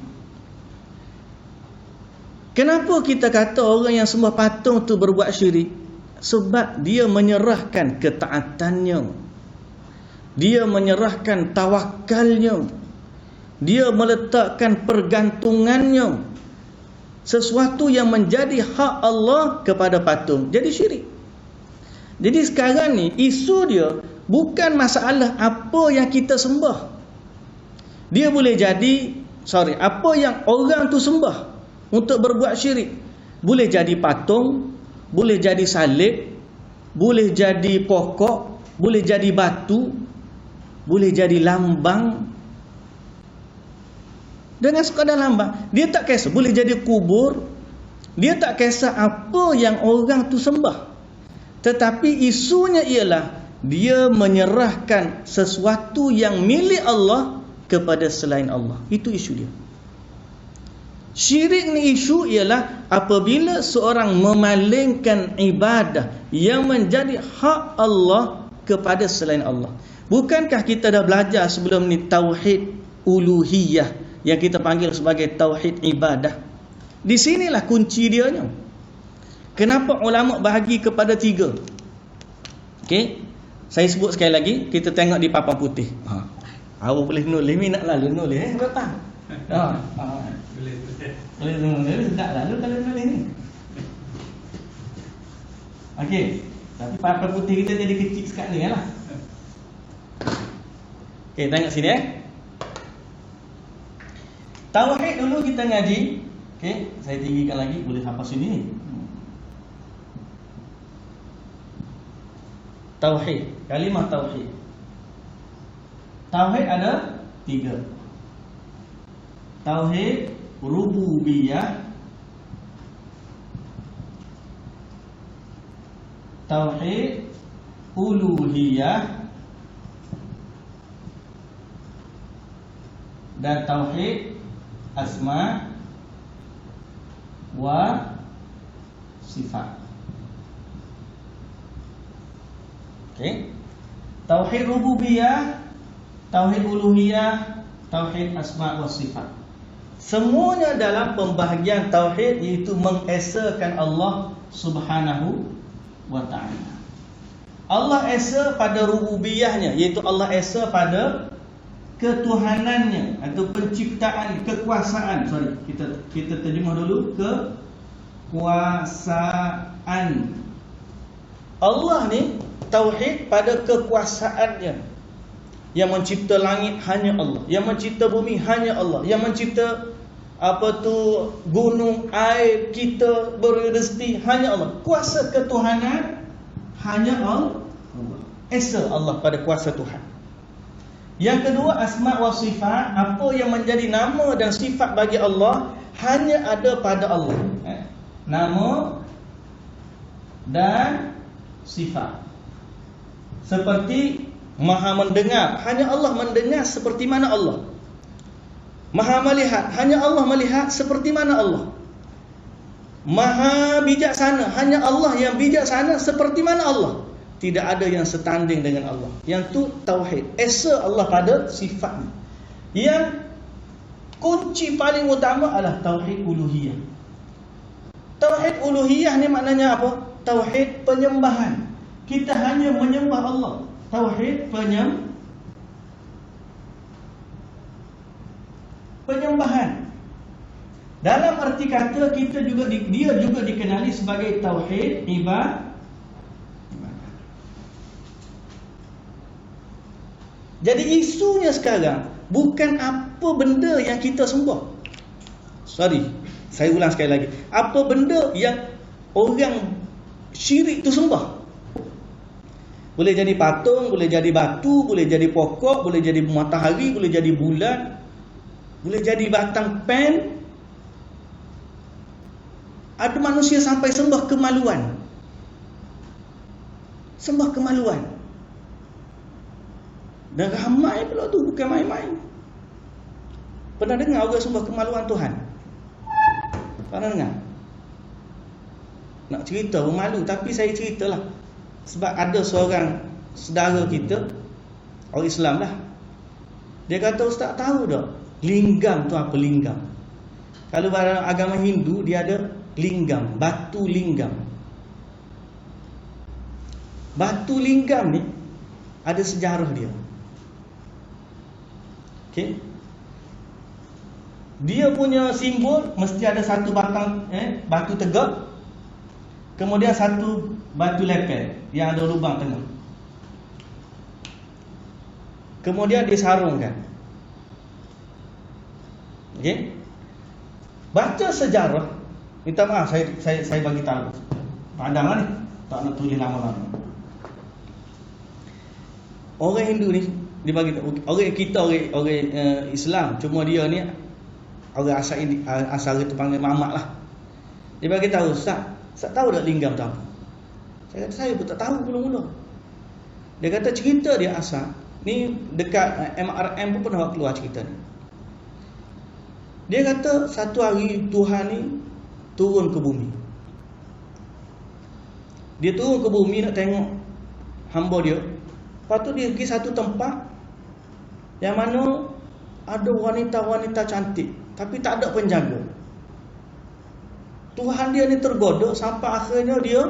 [SPEAKER 1] Kenapa kita kata orang yang sembah patung tu berbuat syirik? Sebab dia menyerahkan ketaatannya, dia menyerahkan tawakalnya, dia meletakkan pergantungannya, sesuatu yang menjadi hak Allah kepada patung. Jadi syirik. Jadi sekarang ni isu dia bukan masalah apa yang kita sembah. Dia boleh jadi apa yang orang tu sembah untuk berbuat syirik. Boleh jadi patung, boleh jadi salib, boleh jadi pokok, boleh jadi batu, boleh jadi lambang. Dengan sekadar lambang, dia tak kisah. Boleh jadi kubur, dia tak kisah apa yang orang tu sembah. Tetapi isunya ialah dia menyerahkan sesuatu yang milik Allah kepada selain Allah. Itu isu dia. Syirik ni isu ialah apabila seorang memalingkan ibadah yang menjadi hak Allah kepada selain Allah. Bukankah kita dah belajar sebelum ni tauhid uluhiyah yang kita panggil sebagai tauhid ibadah? Di sinilah kunci dianya. Kenapa ulama bahagi kepada 3? Okey. Saya sebut sekali lagi, kita tengok di papan putih. Awak boleh nulis, minat lalu nulis berapa? Boleh nulis, tak lalu kalau nulis ni. Okey. Tapi papan putih kita jadi kecil sekat ni lah. Okey, tengok sini Tauhid dulu kita ngaji. Okey, saya tinggikan lagi, boleh sampai sini ni. Tauhid, kalimah tauhid. Tauhid ada 3. Tauhid rububiyah, tauhid uluhiyah, dan tauhid asma wa sifat. Okey. Tauhid rububiyah, tauhid uluhiyah, tauhid asma wa sifat. Semuanya dalam pembahagian tauhid, iaitu mengesakan Allah Subhanahu wa taala. Allah esa pada rububiyahnya, iaitu Allah esa pada ketuhanannya atau penciptaan, kekuasaan. Kita terjemah dulu, kekuasaan. Allah ni tauhid pada kekuasaannya. Yang mencipta langit hanya Allah, yang mencipta bumi hanya Allah, yang mencipta gunung, air, kita berrezeki hanya Allah. Kuasa ketuhanan hanya Allah. Esa Allah pada kuasa Tuhan. Yang kedua, asma wa sifat. Apa yang menjadi nama dan sifat bagi Allah hanya ada pada Allah. Nama dan sifat. Seperti Maha mendengar, hanya Allah mendengar seperti mana Allah. Maha melihat, hanya Allah melihat seperti mana Allah. Maha bijaksana, hanya Allah yang bijaksana seperti mana Allah. Tidak ada yang setanding dengan Allah. Yang tu tauhid, esa Allah pada sifatnya. Yang kunci paling utama adalah tauhid uluhiyah. Tauhid uluhiyah ni maknanya apa? Tauhid penyembahan. Kita hanya menyembah Allah. Tauhid penyembahan. Dalam arti kata dia juga dikenali sebagai tauhid ibadah. Jadi isunya sekarang bukan apa benda yang kita sembah. Saya ulang sekali lagi. Apa benda yang orang syirik tu sembah. Boleh jadi patung, boleh jadi batu, boleh jadi pokok, boleh jadi matahari, boleh jadi bulan, boleh jadi batang pen. Ada manusia sampai sembah kemaluan. Sembah kemaluan. Dan ramai pula tu, bukan main-main. Pernah dengar orang sembah kemaluan Tuhan? Pernah dengar? Nak cerita pun malu, tapi saya ceritalah. Sebab ada seorang saudara kita, orang Islam lah. Dia kata, Ustaz tahu tak linggam tu apa linggam? Kalau dalam agama Hindu dia ada linggam, batu linggam. Batu linggam ni ada sejarah dia. Okey. Dia punya simbol mesti ada satu batang batu tegak, kemudian satu batu lepel yang ada lubang tengah. Kemudian disarungkan. Okey. Baca sejarah, minta maaf saya bagi tahu. Padahal ni tak nak tulis lama-lama. Orang Hindu ni dia bagi tahu, orang kita orang Islam, cuma dia ni orang asal itu panggil Mamat lah. Dia bagi tahu, Ustaz tahu tak linggam tu apa? Saya kata saya pun tak tahu mula-mula. Dia kata cerita dia asal ni dekat MRM pun pernah keluar cerita ni. Dia kata satu hari Tuhan ni turun ke bumi. Dia turun ke bumi nak tengok hamba dia. Lepas tu dia pergi satu tempat yang mana ada wanita-wanita cantik, tapi tak ada penjaga. Tuhan dia ni tergoda sampai akhirnya dia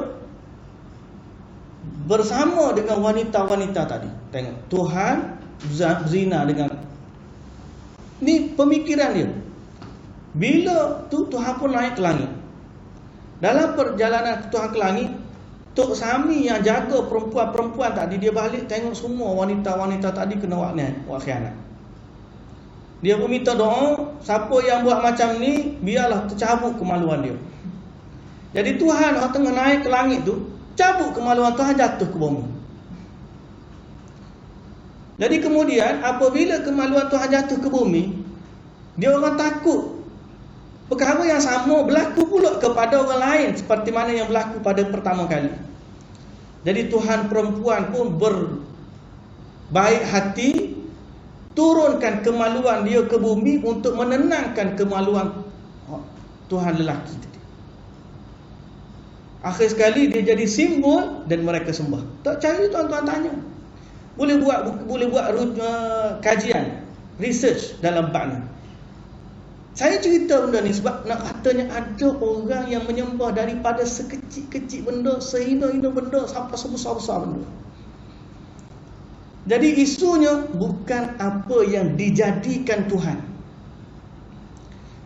[SPEAKER 1] bersama dengan wanita-wanita tadi. Tengok, Tuhan zina dengan. Ni pemikiran dia. Bila tu Tuhan pun naik ke langit. Dalam perjalanan Tuhan ke langit, Tok Sami yang jaga perempuan-perempuan tadi, dia balik tengok semua wanita-wanita tadi kena buat khianat. Dia pun minta doa, siapa yang buat macam ni biarlah tercabut kemaluan dia. Jadi Tuhan orang tengah naik ke langit tu, cabut kemaluan Tuhan, jatuh ke bumi. Jadi kemudian apabila kemaluan Tuhan jatuh ke bumi, dia orang takut perkara yang sama berlaku pula kepada orang lain seperti mana yang berlaku pada pertama kali. Jadi Tuhan perempuan pun berbaik hati, turunkan kemaluan dia ke bumi untuk menenangkan kemaluan Tuhan lelaki tadi. Akhir sekali dia jadi simbol dan mereka sembah. Tak cari tuan-tuan tanya. Boleh buat kajian, research dalam bab ni. Saya cerita benda ni sebab nak katanya ada orang yang menyembah daripada sekecil-kecil benda, sehina-hina benda sampai sebesar-besar benda. Jadi isunya bukan apa yang dijadikan Tuhan.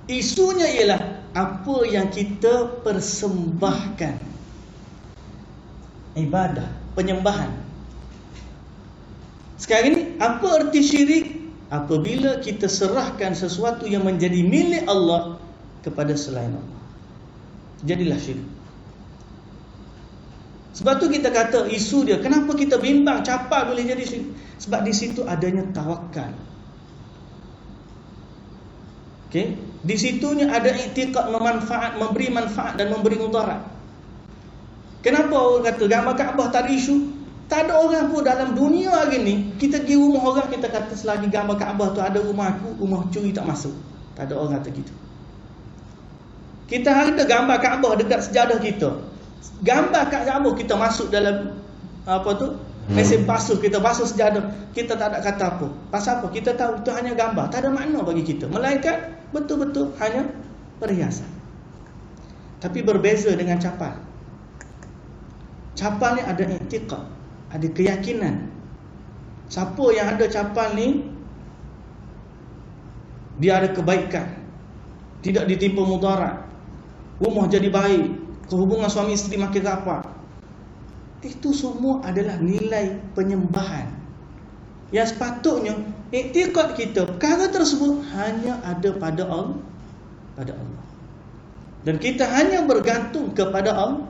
[SPEAKER 1] Isunya ialah apa yang kita persembahkan. Ibadah, penyembahan. Sekarang ini apa erti syirik? Apabila kita serahkan sesuatu yang menjadi milik Allah kepada selain Allah, jadilah syirik. Sebab tu kita kata isu dia, kenapa kita bimbang capal boleh jadi syirik? Sebab di situ adanya tawakal. Okey, di situnya ada i'tiqad memberi manfaat dan memberi mudarat. Kenapa orang kata gambar Kaabah tak ada isu? Tak ada orang pun dalam dunia hari ni, kita pergi rumah orang, kita kata selagi gambar Kaabah tu ada rumah aku, rumah curi tak masuk. Tak ada orang kata gitu. Kita ada gambar Kaabah dekat sejadah kita. Gambar Kaabah kita masuk dalam mesin basuh, kita basuh sejadah, kita tak ada kata apa. Pasal apa? Kita tahu itu hanya gambar, tak ada makna bagi kita. Melainkan betul-betul hanya perhiasan. Tapi berbeza dengan capal. Capal ni ada i'tiqad, ada keyakinan. Siapa yang ada capal ni, dia ada kebaikan, tidak ditimpa mudarat, rumah jadi baik, hubungan suami isteri makin rapat. Itu semua adalah nilai penyembahan yang sepatutnya i'tiqad kita, perkara tersebut hanya ada pada Allah, dan kita hanya bergantung kepada Allah.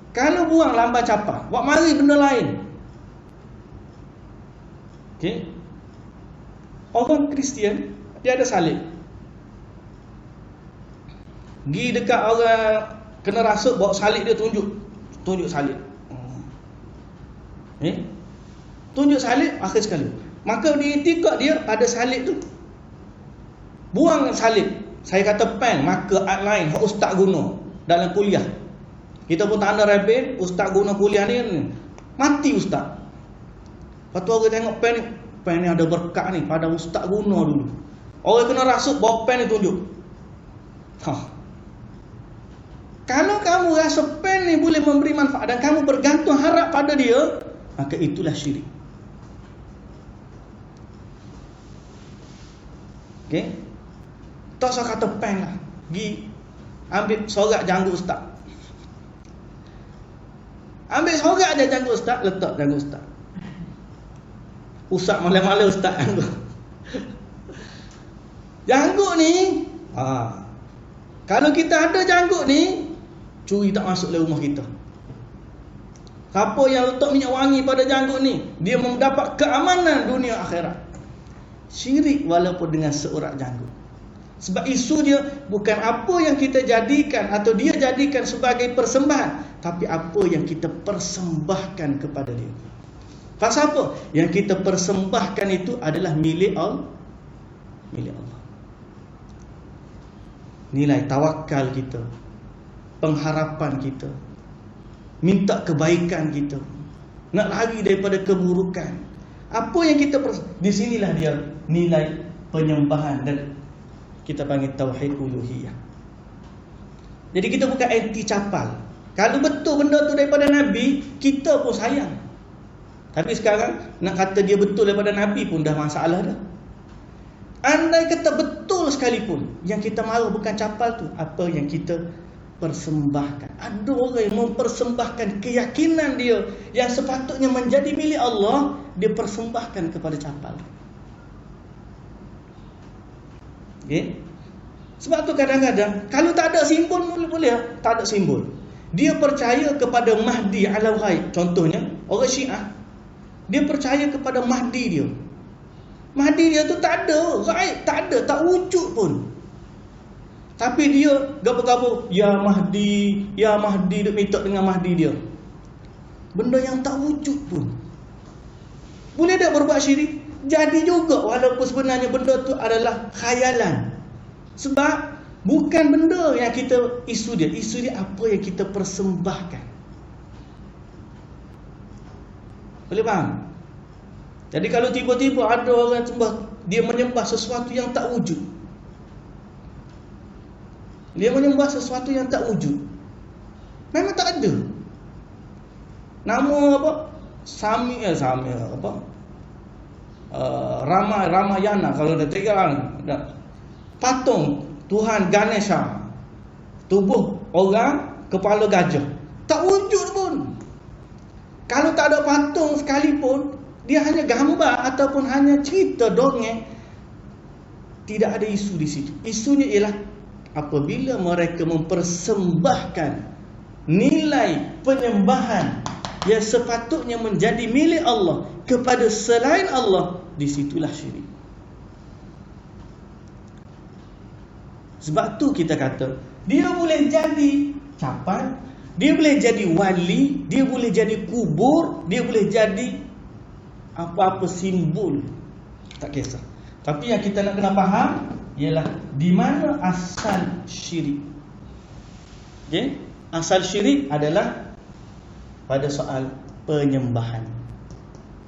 [SPEAKER 1] Kalau buang lambat capal, buat mari benda lain. Okey. Orang Kristian dia ada salib. Gi dekat orang kena rasuk, bawa salib dia, tunjuk salib. Tunjuk salib akhir sekali. Maka dia i'tiqad dia pada salib tu. Buang salib. Saya kata pen, marker, outline hak ustaz guna dalam kuliah. Kita pun tak ada rabin, ustaz guna kuliah ni, mati ustaz. Lepas tu orang tengok pen ni ada berkat ni, pada ustaz guna dulu. Orang kena rasuk, bawa pen ni tunjuk. Kalau kamu rasa pen ni boleh memberi manfaat dan kamu bergantung harap pada dia, maka itulah syirik. Okey? Tak usah kata pen lah. Pergi ambil sorak janggut ustaz. Ambil sorak dia janggut ustaz, letak janggut ustaz. Usap malam-malam ustaz janggut. Janggut ni, kalau kita ada janggut ni, curi tak masuk dalam rumah kita. Siapa yang letak minyak wangi pada janggut ni, dia mendapat keamanan dunia akhirat. Syirik walaupun dengan seurat janggut. Sebab isu dia bukan apa yang kita jadikan atau dia jadikan sebagai persembahan, tapi apa yang kita persembahkan kepada dia. Pasal apa? Yang kita persembahkan itu adalah milik Allah. Milik Allah. Nilai tawakal kita, pengharapan kita, minta kebaikan kita, nak lari daripada keburukan. Apa yang kita di sinilah dia nilai penyembahan, dan kita panggil tauhid uluhiyah. Jadi kita bukan anti capal. Kalau betul benda tu daripada Nabi, kita pun sayang. Tapi sekarang nak kata dia betul daripada Nabi pun dah masalah dah. Andai kata betul sekalipun, yang kita marah bukan capal tu, apa yang kita persembahkan. Ada orang yang mempersembahkan keyakinan dia yang sepatutnya menjadi milik Allah, dia persembahkan kepada capal. Okay? Sebab tu kadang-kadang kalau tak ada simbol, boleh tak ada simbol. Dia percaya kepada Mahdi alam ghaib. Contohnya orang Syiah, dia percaya kepada Mahdi dia. Mahdi dia tu tak ada ghaib, tak ada, tak wujud pun. Tapi dia gabung-gabung, ya Mahdi duk minta dengan Mahdi dia. Benda yang tak wujud pun. Boleh tak berbuat syirik? Jadi juga walaupun sebenarnya benda tu adalah khayalan. Sebab bukan benda yang kita isu dia apa yang kita persembahkan. Boleh faham? Jadi kalau tiba-tiba ada orang dia menyembah sesuatu yang tak wujud. Dia menyembah sesuatu yang tak wujud. Memang tak ada. Nama apa? Ramayana kalau dah tiga orang. Patung Tuhan Ganesha, tubuh orang, kepala gajah, tak wujud pun. Kalau tak ada patung sekalipun, dia hanya gambar ataupun hanya cerita dongeng, tidak ada isu di situ. Isunya ialah apabila mereka mempersembahkan nilai penyembahan yang sepatutnya menjadi milik Allah kepada selain Allah, disitulah syirik. Sebab tu kita kata, dia boleh jadi capal, dia boleh jadi wali, dia boleh jadi kubur, dia boleh jadi apa-apa simbol, tak kisah. Tapi yang kita nak kena faham ialah di mana asal syirik. Okay? Asal syirik adalah pada soal penyembahan.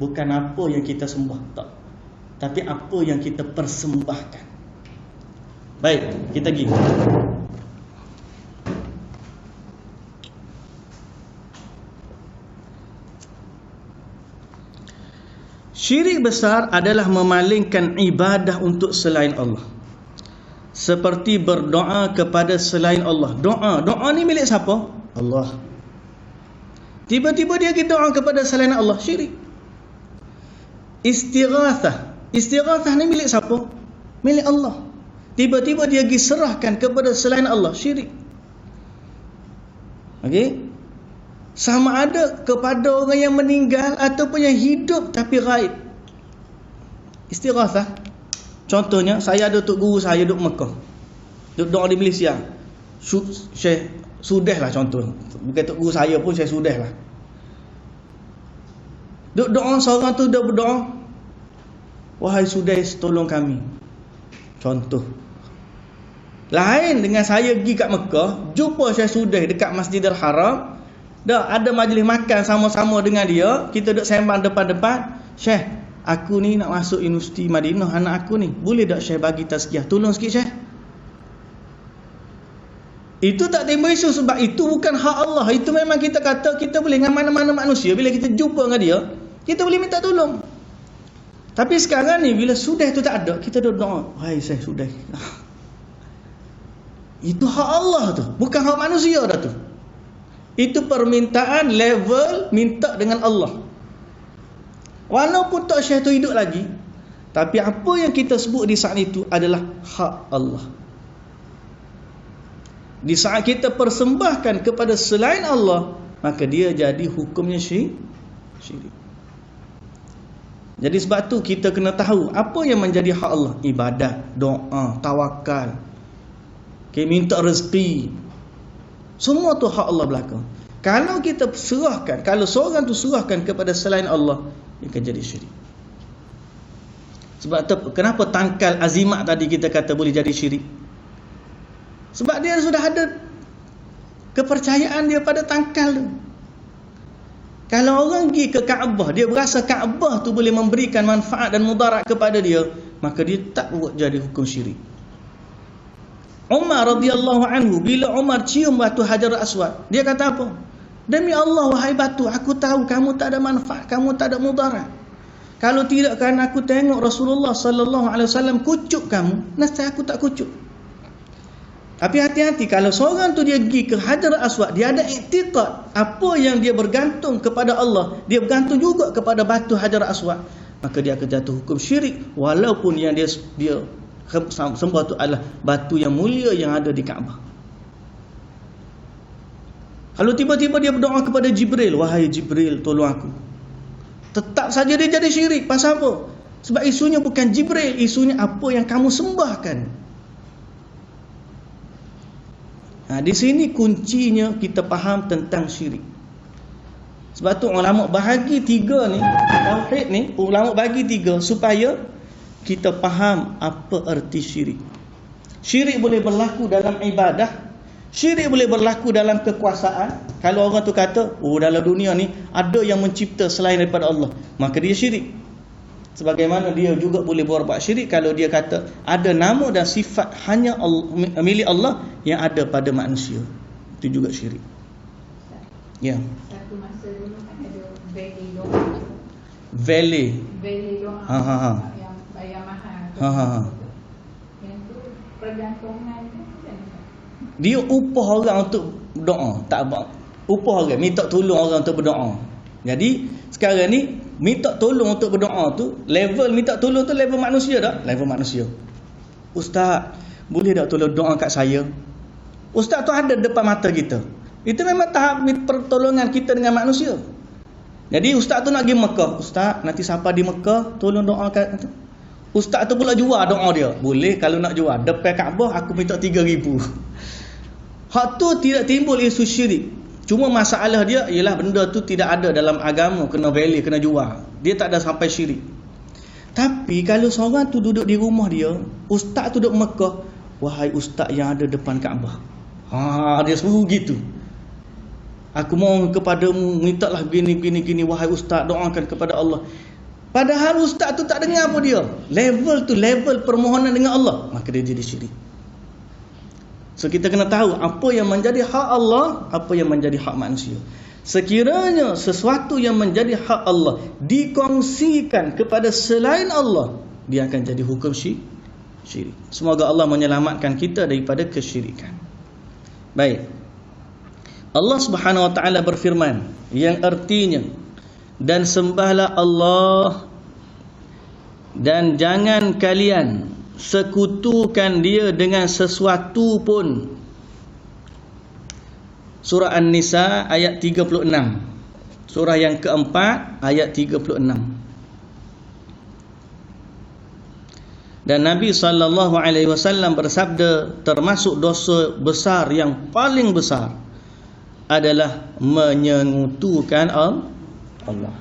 [SPEAKER 1] Bukan apa yang kita sembah, tak. Tapi apa yang kita persembahkan. Baik, kita pergi. Syirik besar adalah memalingkan ibadah untuk selain Allah. Seperti berdoa kepada selain Allah. Doa ni milik siapa? Allah. Tiba-tiba dia pergi doa kepada selain Allah, syirik. Istighathah ni milik siapa? Milik Allah. Tiba-tiba dia pergi serahkan kepada selain Allah, syirik. Okey? Sama ada kepada orang yang meninggal ataupun yang hidup tapi ghaib. Istighathah. Contohnya, saya ada tok guru saya duduk Mekah, duduk doa di Malaysia. Syekh Sudeh lah contoh. Bukan tok guru saya pun, Syekh Sudeh lah. Duduk doa, seorang tu dah berdoa, wahai Sudeh, tolong kami. Contoh. Lain dengan saya pergi kat Mekah, jumpa Syekh Sudeh dekat Masjidil Haram, dah ada majlis makan sama-sama dengan dia, kita duduk sembang depan-depan. Syekh, aku ni nak masuk Universiti Madinah, anak aku ni, boleh tak Syekh bagi tazkiyah? Tolong sikit Syekh. Itu tak timbul isu sebab itu bukan hak Allah. Itu memang kita kata kita boleh dengan mana-mana manusia. Bila kita jumpa dengan dia, kita boleh minta tolong. Tapi sekarang ni bila sudah itu tak ada, kita doa, "Hai saya sudah." Itu hak Allah tu, bukan hak manusia dah tu. Itu permintaan level minta dengan Allah. Walaupun tak syekh tu hidup lagi, tapi apa yang kita sebut di saat itu adalah hak Allah. Di saat kita persembahkan kepada selain Allah, maka dia jadi hukumnya syirik. Jadi sebab tu kita kena tahu apa yang menjadi hak Allah. Ibadat, doa, tawakal, minta rezeki, semua tu hak Allah belaka. Kalau kita serahkan, kalau seorang tu serahkan kepada selain Allah, dia akan jadi syirik. Sebab tu kenapa tangkal azimat tadi kita kata boleh jadi syirik? Sebab dia sudah ada kepercayaan dia pada tangkal tu. Kalau orang pergi ke Kaabah, dia berasa Kaabah tu boleh memberikan manfaat dan mudarat kepada dia, maka dia tak buat jadi hukum syirik. Umar radhiyallahu anhu, bila Umar cium batu Hajar Aswad, dia kata apa? "Demi Allah, wahai batu, aku tahu kamu tak ada manfaat, kamu tak ada mudarat. Kalau tidak kerana aku tengok Rasulullah sallallahu alaihi wasallam kucuk kamu, nescaya aku tak kucuk." Tapi hati-hati, kalau seorang tu dia pergi ke Hajar Aswad, dia ada iktiqad apa yang dia bergantung kepada Allah, dia bergantung juga kepada batu Hajar Aswad, maka dia akan jatuh hukum syirik, walaupun yang dia sembah tu adalah batu yang mulia yang ada di Kaabah. Kalau tiba-tiba dia berdoa kepada Jibril, "Wahai Jibril, tolong aku," tetap saja dia jadi syirik. Pasal apa? Sebab isunya bukan Jibril, isunya apa yang kamu sembahkan. Di sini kuncinya kita faham tentang syirik. Sebab tu ulama bahagi tiga ni, tauhid ni, ulama bagi tiga supaya kita faham apa erti syirik. Syirik boleh berlaku dalam ibadah, syirik boleh berlaku dalam kekuasaan. Kalau orang tu kata, dalam dunia ni ada yang mencipta selain daripada Allah, maka dia syirik. Sebagaimana dia juga boleh berbuat syirik kalau dia kata ada nama dan sifat hanya Allah, milik Allah yang ada pada manusia. Itu juga syirik. Ya.
[SPEAKER 2] Satu masa dulu kan ada valet doa.
[SPEAKER 1] Valet doa.
[SPEAKER 2] Yang bayar mahal. Yang tu pergantungan kan.
[SPEAKER 1] Dia upah orang untuk doa, tak apa. Upah orang, minta tolong orang untuk berdoa. Jadi sekarang ni minta tolong untuk berdoa tu, level minta tolong tu level manusia tak? Level manusia. "Ustaz, boleh tak tolong doa kat saya?" Ustaz tu ada depan mata kita. Itu memang tahap pertolongan kita dengan manusia. Jadi ustaz tu nak pergi Mekah, "Ustaz, nanti siapa di Mekah tolong doa kat." Ustaz tu pula jual doa dia. "Boleh kalau nak jual. Depan Kaabah aku minta 3,000." Hak tu tidak timbul isu syirik. Cuma masalah dia ialah benda tu tidak ada dalam agama, kena value, kena jual. Dia tak ada sampai syirik. Tapi kalau seorang tu duduk di rumah dia, ustaz tu duduk Mekah, "Wahai ustaz yang ada depan Kaabah." Dia suruh gitu. "Aku mohon kepadamu, mintalah gini, wahai ustaz, doakan kepada Allah." Padahal ustaz tu tak dengar apa dia. Level tu level permohonan dengan Allah, maka dia jadi syirik. So kita kena tahu apa yang menjadi hak Allah, apa yang menjadi hak manusia. Sekiranya sesuatu yang menjadi hak Allah dikongsikan kepada selain Allah, dia akan jadi hukum syirik. Semoga Allah menyelamatkan kita daripada kesyirikan. Baik. Allah Subhanahu wa taala berfirman yang artinya, "Dan sembahlah Allah dan jangan kalian sekutukan dia dengan sesuatu pun." Surah An-Nisa ayat 36. Surah yang keempat ayat 36. Dan Nabi SAW bersabda, termasuk dosa besar yang paling besar adalah menyekutukan Allah.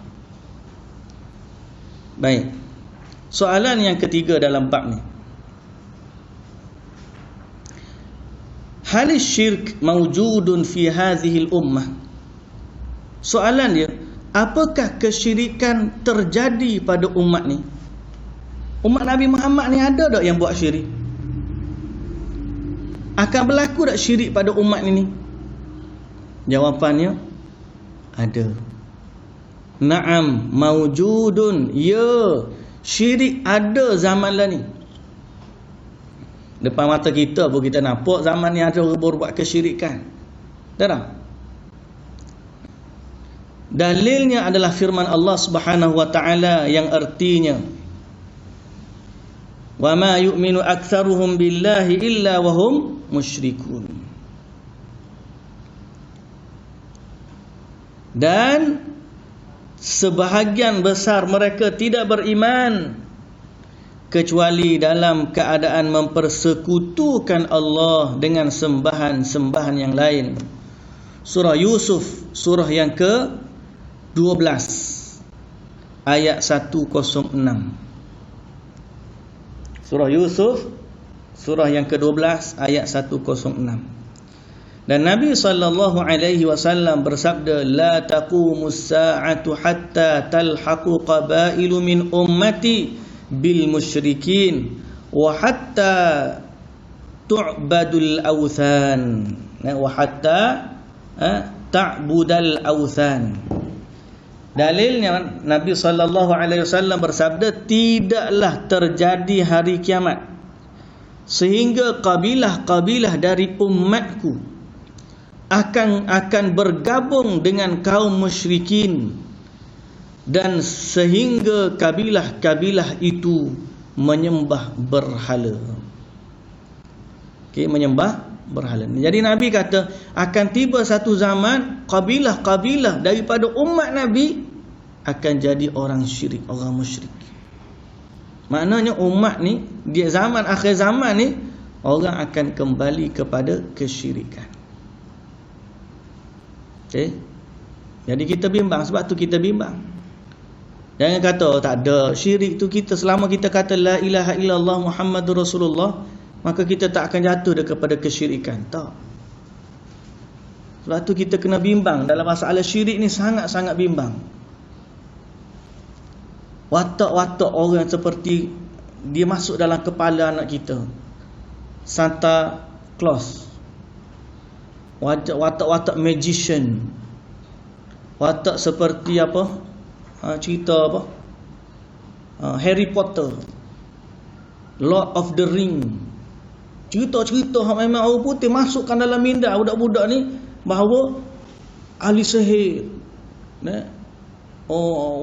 [SPEAKER 1] Baik. Soalan yang ketiga dalam bab ni, hal syirk mawjudun fi hadhihi al-ummah? Soalan dia, apakah kesyirikan terjadi pada umat ni? Umat Nabi Muhammad ni ada tak yang buat syirik? Akan berlaku tak syirik pada umat ini? Jawapannya ada. Naam, mawjudun. Ya, syirik ada zaman lah ni. Depan mata kita pun kita nampak zaman ni ada orang berbuat kesyirikan. Tak? Dalilnya adalah firman Allah Subhanahu wa taala yang artinya, wa ma yu'minu aktsaruhum billahi illa wa hum musyrikun. Dan sebahagian besar mereka tidak beriman kecuali dalam keadaan mempersekutukan Allah dengan sembahan-sembahan yang lain. Surah Yusuf, surah yang ke-12 ayat 106. Surah Yusuf, surah yang ke-12 ayat 106. Dan Nabi SAW bersabda, la taqumus sa'atu hatta talhaqu qabailu min ummati bil musyrikin wa hatta tu'badul awthan wa hatta ta'budal awthan. Dalilnya Nabi SAW bersabda, tidaklah terjadi hari kiamat sehingga kabilah-kabilah dari umatku akan bergabung dengan kaum musyrikin, dan sehingga kabilah-kabilah itu menyembah berhala. Okey, menyembah berhala. Jadi Nabi kata akan tiba satu zaman kabilah-kabilah daripada umat Nabi akan jadi orang syirik, orang musyrik. Maknanya umat ni di zaman akhir zaman ni orang akan kembali kepada kesyirikan. Okay. Jadi kita bimbang, sebab tu kita bimbang. Jangan kata tak ada syirik tu, kita selama kita kata la ilaha illallah Muhammadur Rasulullah, maka kita tak akan jatuh kepada kesyirikan. Tak. Sebab tu kita kena bimbang dalam masalah syirik ni, sangat-sangat bimbang. Watak-watak orang seperti dia masuk dalam kepala anak kita, Santa Claus, watak-watak magician, watak seperti apa, cerita apa, Harry Potter, Lord of the Ring, cerita-cerita memang orang putih masukkan dalam minda budak-budak ni bahawa ahli sihir,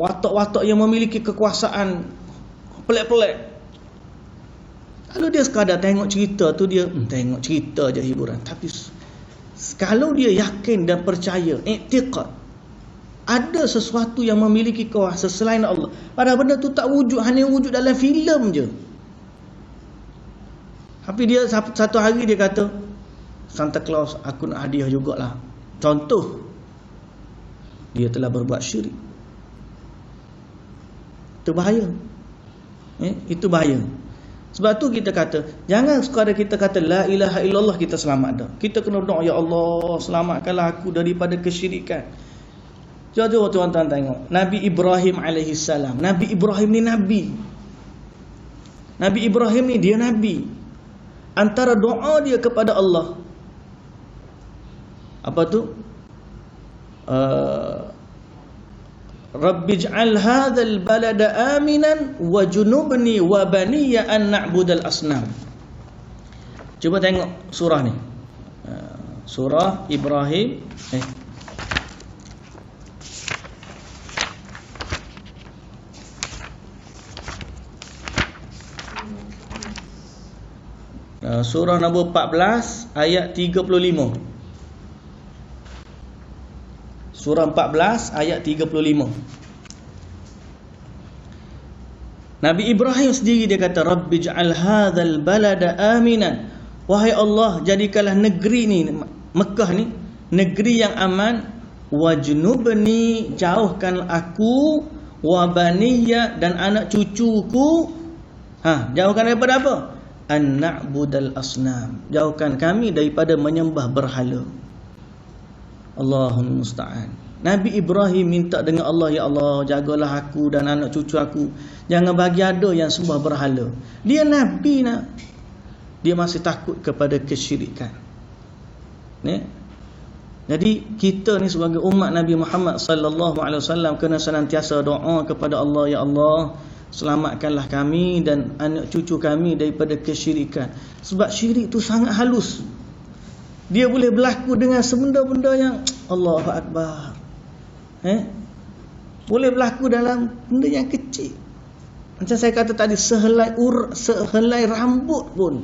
[SPEAKER 1] watak-watak yang memiliki kekuasaan pelik-pelik. Kalau dia sekadar tengok cerita tu, dia tengok cerita je, hiburan. Tapi kalau dia yakin dan percaya, i'tiqad, ada sesuatu yang memiliki kuasa selain Allah, padahal benda tu tak wujud, hanya wujud dalam filem je. Tapi dia satu hari dia kata, Santa Claus, aku nak hadiah jugalah. Contoh, dia telah berbuat syirik. Itu bahaya. Itu bahaya. Sebab tu kita kata, jangan sekadar kita kata la ilaha illallah kita selamat dah. Kita kena doa, ya Allah, selamatkanlah aku daripada kesyirikan. Jom tuan-tuan tengok Nabi Ibrahim alaihissalam. Nabi Ibrahim ni nabi. Nabi Ibrahim ni dia nabi. Antara doa dia kepada Allah, apa tu? Rabbij'al hadzal balada aminan wajnubni wa baniya an na'budal asnam. Cuba tengok surah ni. Surah Ibrahim. Surah nombor 14 ayat 35. Surah 14 ayat 35. Nabi Ibrahim sendiri dia kata, Rabbij'al hadzal balada aminan. Wahai Allah, jadikanlah negeri ni, Mekah ni, negeri yang aman. Wajnubni, jauhkan aku, wa baniya, dan anak cucuku. Jauhkan daripada apa? An na'budal asnam, jauhkan kami daripada menyembah berhala. Allahumma musta'an. Nabi Ibrahim minta dengan Allah, ya Allah, jagalah aku dan anak cucu aku, jangan bagi ada yang sembah berhala. Dia nabi nak. dia masih takut kepada kesyirikan. Jadi kita ni sebagai umat Nabi Muhammad sallallahu alaihi wasallam kena senantiasa doa kepada Allah, ya Allah, selamatkanlah kami dan anak cucu kami daripada kesyirikan. Sebab syirik tu sangat halus. Dia boleh berlaku dengan sebenda-benda yang Allahu Akbar. Boleh berlaku dalam benda yang kecil. Macam saya kata tadi, sehelai rambut pun.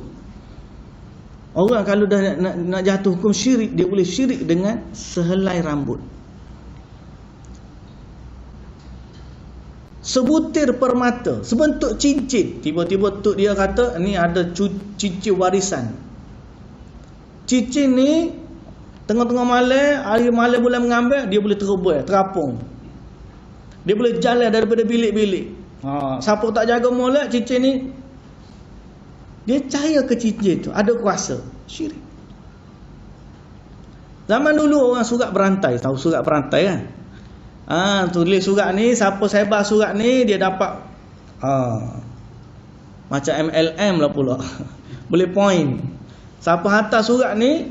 [SPEAKER 1] Orang kalau dah nak jatuh hukum syirik, dia boleh syirik dengan sehelai rambut. Sebutir permata, sebentuk cincin, tiba-tiba tok dia kata ni ada cincin warisan. Cincin ni tengah-tengah malam, hari malam boleh mengambil, dia boleh terapung. Dia boleh jalan daripada bilik-bilik. Siapa tak jaga molek cincin ni, dia percaya ke cincin tu ada kuasa. Syirik. Zaman dulu orang surat berantai, tahu surat berantai kan? Tulis surat ni, siapa sebar surat ni dia dapat macam MLM lah pula. Boleh point. Siapa hantar surat ni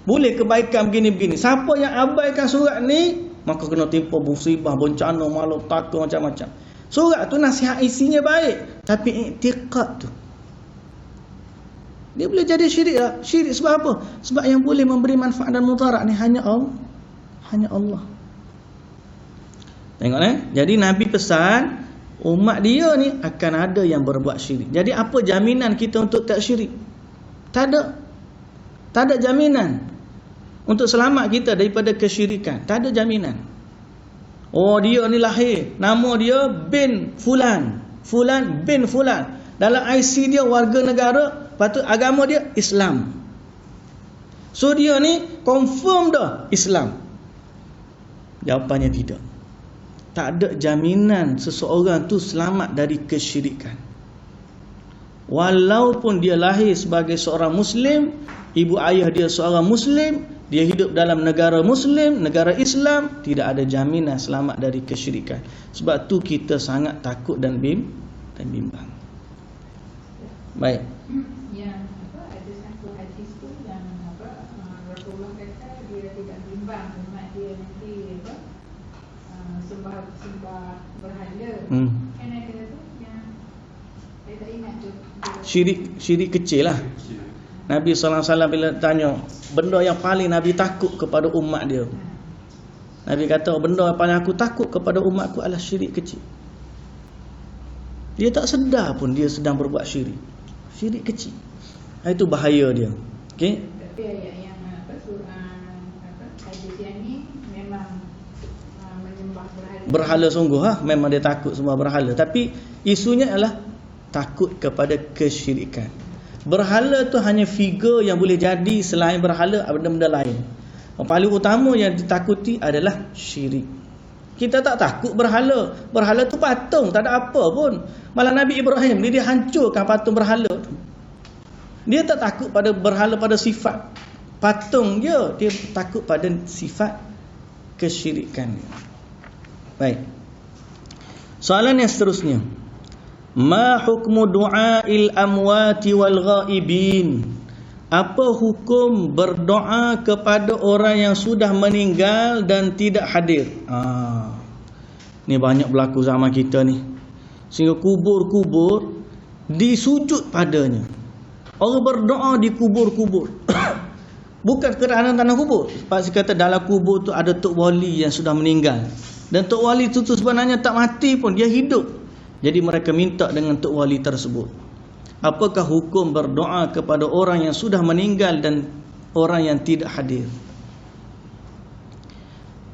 [SPEAKER 1] boleh kebaikan begini-begini. Siapa yang abaikan surat ni, maka kena timpa musibah, bencana, malapetaka, macam-macam. Surat tu nasihat isinya baik, tapi i'tiqad tu dia boleh jadi syirik lah. Syirik sebab apa? Sebab yang boleh memberi manfaat dan mudarat ni hanya Allah. Tengok Jadi Nabi pesan umat dia ni akan ada yang berbuat syirik. Jadi apa jaminan kita untuk tak syirik? Tak ada jaminan untuk selamat kita daripada kesyirikan. Tak ada jaminan. Oh, dia ni lahir, nama dia bin Fulan bin Fulan. Dalam IC dia warga negara, patut agama dia Islam. So dia ni confirm dah Islam. Jawapannya tidak. Tak ada jaminan seseorang tu selamat dari kesyirikan. Walaupun dia lahir sebagai seorang Muslim, ibu ayah dia seorang Muslim, dia hidup dalam negara Muslim, negara Islam, tidak ada jaminan selamat dari kesyirikan. Sebab tu kita sangat takut dan bimbang. Baik.
[SPEAKER 2] Yang ada satu hadis tu yang Rasulullah kata dia tidak bimbang umat dia nanti sembah berhala. Kan ada tu yang saya tak ingat tu.
[SPEAKER 1] Syirik kecil lah. Nabi SAW bila tanya, benda yang paling Nabi takut kepada umat dia, Nabi kata, benda yang paling aku takut kepada umatku adalah syirik kecil. Dia tak sedar pun dia sedang berbuat syirik. Syirik kecil. Itu bahaya dia. Okey?
[SPEAKER 2] Tapi ayat yang hadis yang ni memang menyembah berhala sungguh
[SPEAKER 1] memang dia takut semua berhala. Tapi isunya adalah takut kepada kesyirikan. Berhala tu hanya figure yang boleh jadi, selain berhala benda-benda lain. Yang paling utama yang ditakuti adalah syirik. Kita tak takut berhala. Berhala tu patung, tak ada apa pun. Malah Nabi Ibrahim dia hancurkan patung berhala tu. Dia tak takut pada berhala pada sifat patung dia takut pada sifat kesyirikan. Baik. Soalan yang seterusnya. Ma hukmu du'ail amwati wal ghaibin? Apa hukum berdoa kepada orang yang sudah meninggal dan tidak hadir? Ni banyak berlaku zaman kita ni. Sehingga kubur-kubur disujud padanya. Orang berdoa di kubur-kubur. Bukan kerana tanah kubur. Sebab kata dalam kubur tu ada tok wali yang sudah meninggal. Dan tok wali tu sebenarnya tak mati pun, dia hidup. Jadi mereka minta dengan tok wali tersebut. Apakah hukum berdoa kepada orang yang sudah meninggal dan orang yang tidak hadir?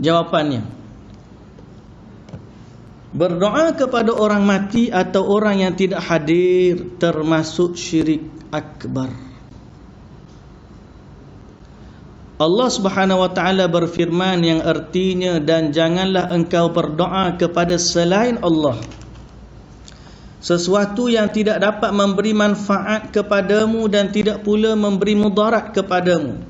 [SPEAKER 1] Jawapannya, berdoa kepada orang mati atau orang yang tidak hadir termasuk syirik akbar. Allah Subhanahu wa taala berfirman yang artinya, dan janganlah engkau berdoa kepada selain Allah sesuatu yang tidak dapat memberi manfaat kepadamu dan tidak pula memberi mudarat kepadamu.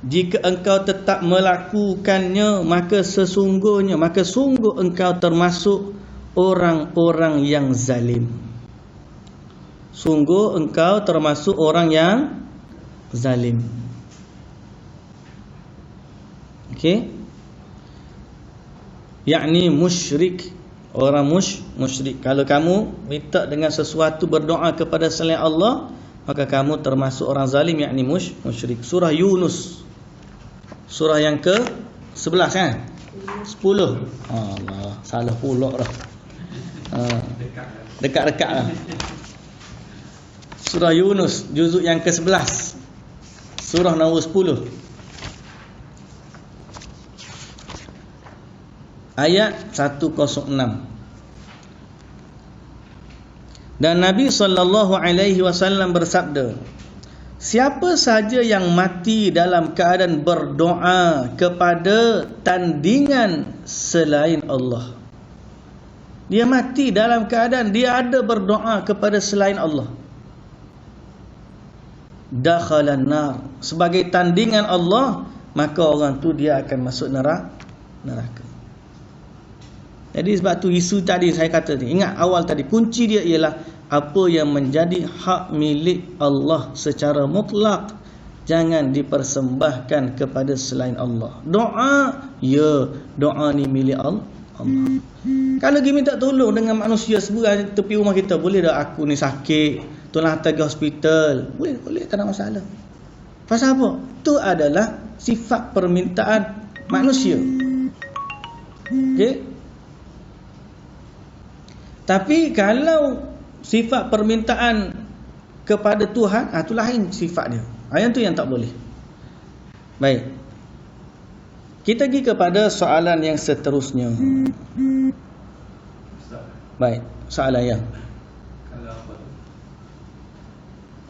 [SPEAKER 1] Jika engkau tetap melakukannya, maka sungguh engkau termasuk orang-orang yang zalim. sungguh engkau termasuk orang yang zalim. Okey, yakni musyrik, orang musyrik. Kalau kamu minta dengan sesuatu, berdoa kepada selain Allah, maka kamu termasuk orang zalim, yakni musyrik. Surah Yunus, surah yang ke-11 kan? 10. Allah, salah pula dah. Dekat-dekat lah. Surah Yunus, juzuk yang ke-11, surah nombor 10, ayat 106. Dan Nabi SAW bersabda, siapa saja yang mati dalam keadaan berdoa kepada tandingan selain Allah, dia mati dalam keadaan dia ada berdoa kepada selain Allah, dakhalan nar, sebagai tandingan Allah, maka orang tu dia akan masuk neraka. Jadi sebab tu isu tadi saya kata ni, ingat awal tadi, kunci dia ialah apa yang menjadi hak milik Allah secara mutlak jangan dipersembahkan kepada selain Allah. Doa, ya, doa ni milik Allah. Kalau kita minta tolong dengan manusia sebelah tepi rumah kita, boleh tak aku ni sakit, tolong hantar ke hospital? Boleh, tak ada masalah. Pasal apa? Itu adalah sifat permintaan manusia. Okey. Tapi kalau sifat permintaan kepada Tuhan, itu lain sifat dia. Yang tu yang tak boleh. Baik. Kita pergi kepada soalan yang seterusnya. Baik, soalan yang
[SPEAKER 3] kalau apa tu,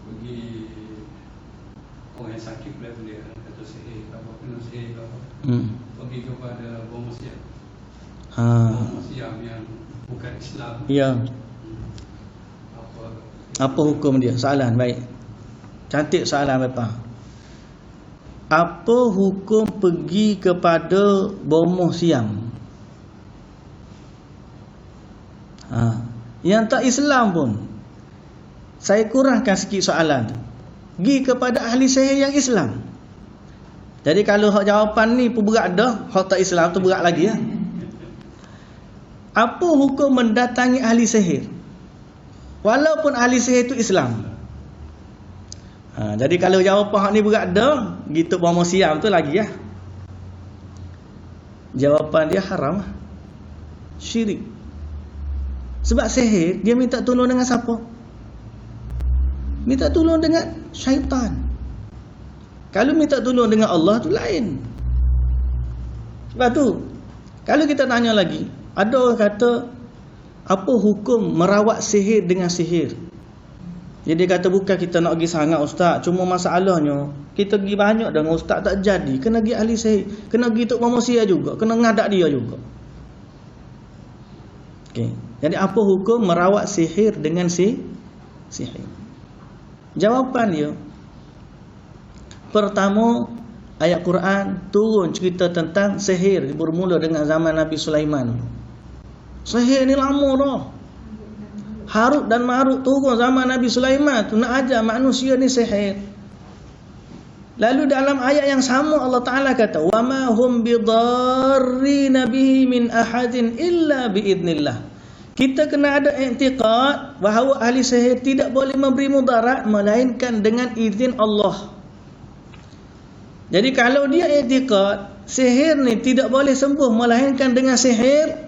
[SPEAKER 3] pergi orang yang sakit boleh kata sihir apa, kena sihir apa, pergi kepada bom siap. Bom siap yang bukan Islam.
[SPEAKER 1] Ya. Apa hukum dia? Soalan baik. Cantik soalan Bapak. Apa hukum pergi kepada bomoh siam? Yang tak Islam pun, saya kurangkan sikit soalan tu. Pergi kepada ahli sihir yang Islam. Jadi kalau hak jawapan ni pun berat dah, hak tak Islam tu berat lagi ya. Apa hukum mendatangi ahli sihir walaupun ahli sihir itu Islam? Jadi kalau jawapan hak ni berat dah, gitu bomoh siam tu lagi ya. Jawapan dia haram, syirik. Sebab sihir dia minta tolong dengan siapa? Minta tolong dengan syaitan. Kalau minta tolong dengan Allah tu lain. Sebab tu kalau kita tanya lagi, ada orang kata apa hukum merawat sihir dengan sihir? Jadi dia kata bukan kita nak pergi sangat ustaz, cuma masalahnya kita pergi banyak dengan ustaz tak jadi, kena pergi ahli sihir, kena pergi tok manusia juga, kena ngadak dia juga. Okey. Jadi apa hukum merawat sihir dengan sihir? Jawapan dia, pertama, ayat Quran turun cerita tentang sihir bermula dengan zaman Nabi Sulaiman. Sihir ni lama dah. Harut dan Marut turun zaman Nabi Sulaiman tu nak ajar manusia ni sihir. Lalu dalam ayat yang sama Allah Ta'ala kata, wa ma hum bidarrina bihi min ahadin illa biidnillah. Kita kena ada i'tiqad bahawa ahli sihir tidak boleh memberi mudarat melainkan dengan izin Allah. Jadi kalau dia i'tiqad sihir ni tidak boleh sembuh melainkan dengan sihir,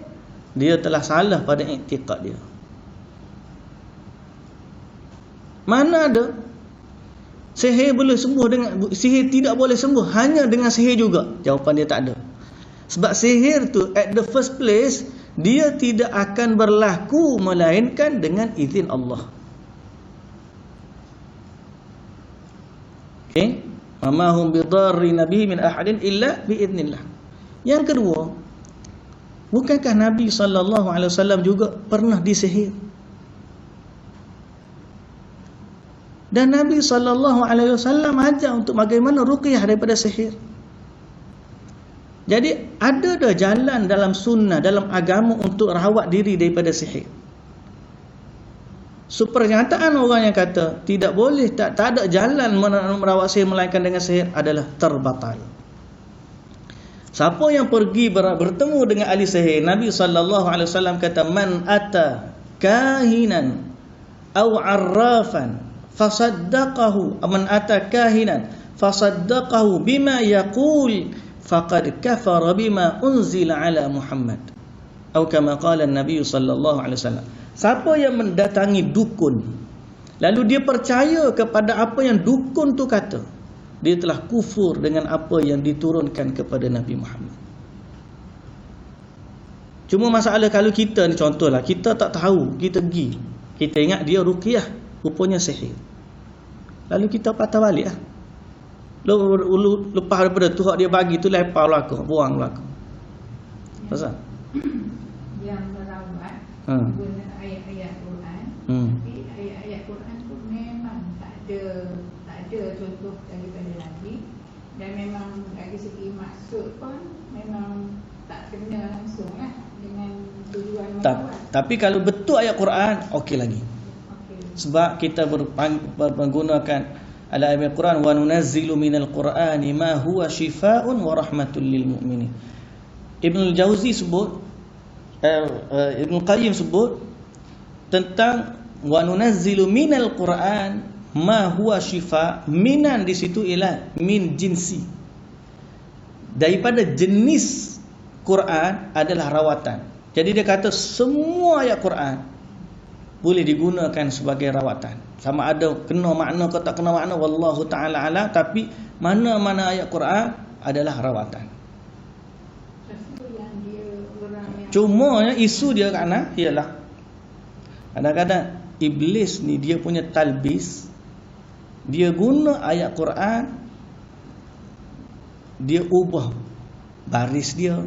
[SPEAKER 1] dia telah salah pada i'tiqad dia. Mana ada sihir boleh sembuh dengan sihir tidak boleh sembuh hanya dengan sihir juga? Jawapan dia tak ada. Sebab sihir tu at the first place dia tidak akan berlaku melainkan dengan izin Allah. Okey? Ma hum bidarrina bihi min ahadin illa biidznillah. Yang kedua, bukankah Nabi SAW juga pernah disihir? Dan Nabi SAW ajar untuk bagaimana ruqyah daripada sihir. Jadi ada dah jalan dalam sunnah, dalam agama untuk rawat diri daripada sihir. So pernyataan orang yang kata tidak boleh, tak ada jalan merawat sihir melainkan dengan sihir adalah terbatal. Siapa yang pergi bertemu dengan ahli sihir, Nabi SAW kata, man ata kahinan aw arrafan fasaddaqahu, man ata kahinan fasaddaqahu bima yaqul faqad kafara bima unzila ala Muhammad, atau kama qala Nabi SAW. Siapa yang mendatangi dukun lalu dia percaya kepada apa yang dukun tu kata, dia telah kufur dengan apa yang diturunkan kepada Nabi Muhammad. Cuma masalah kalau kita ni, contohlah kita tak tahu, kita pergi, kita ingat dia ruqyah, rupanya sihir, lalu kita patah balik lah. Lepas daripada tu hak dia bagi tu lepas belakang, buang belakang. Pasal
[SPEAKER 2] yang merawat guna ayat-ayat Quran, tapi ayat-ayat Quran tu memang tak ada contoh daripada Nabi, dan memang dari segi maksud pun memang tak kena langsung lah dengan tujuan merawat.
[SPEAKER 1] Tapi kalau betul ayat Quran, okey lagi. Sebab kita menggunakan ayat Quran, wa nunazzilu minal Qur'ani ma huwa shifaa'un wa rahmatul lil mu'minin. Ibn al-Jauzi sebut, Ibn Qayyim sebut tentang wa nunazzilu minal Qur'an ma huwa shifa'. Minan di situ ialah min jinsi, daripada jenis Quran adalah rawatan. Jadi dia kata semua ayat Quran boleh digunakan sebagai rawatan. Sama ada kena makna atau tak kena makna, wallahu ta'ala alam, tapi mana-mana ayat Quran adalah rawatan. Cuma isu dia kerana ialah kadang-kadang iblis ni dia punya talbis, dia guna ayat Quran, dia ubah baris dia,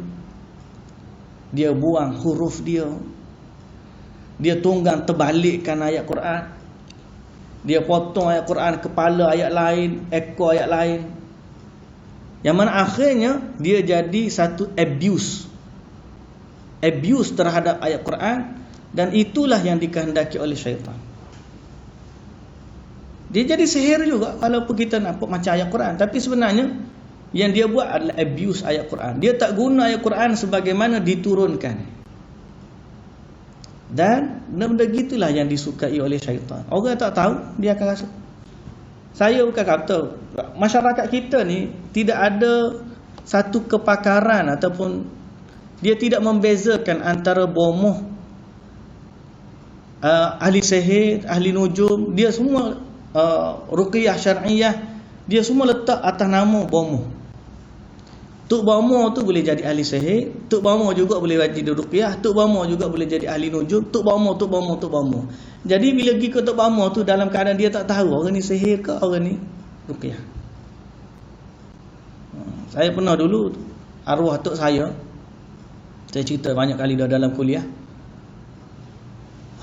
[SPEAKER 1] dia buang huruf dia, dia tunggang terbalikkan ayat Quran, dia potong ayat Quran, kepala ayat lain, ekor ayat lain, yang mana akhirnya dia jadi satu abuse terhadap ayat Quran, dan itulah yang dikehendaki oleh syaitan. Dia jadi sihir juga walaupun kita nampak macam ayat Quran, tapi sebenarnya yang dia buat adalah abuse ayat Quran. Dia tak guna ayat Quran sebagaimana diturunkan, dan benda-benda gitulah yang disukai oleh syaitan. Orang tak tahu, dia akan rasa. Saya bukan kata masyarakat kita ni tidak ada satu kepakaran ataupun dia tidak membezakan antara bomoh, ahli sihir, ahli nujum. Dia semua ruqyah syar'iyah, dia semua letak atas nama bomoh. Tok bomoh tu boleh jadi ahli sihir, tok bomoh juga boleh jadi ruqyah, tok bomoh juga boleh jadi ahli nujum, tok bomoh. Jadi bila pergi ke tok bomoh tu dalam keadaan dia tak tahu orang ni sihir ke orang ni ruqyah. Saya pernah dulu arwah tok saya cerita banyak kali dah dalam kuliah.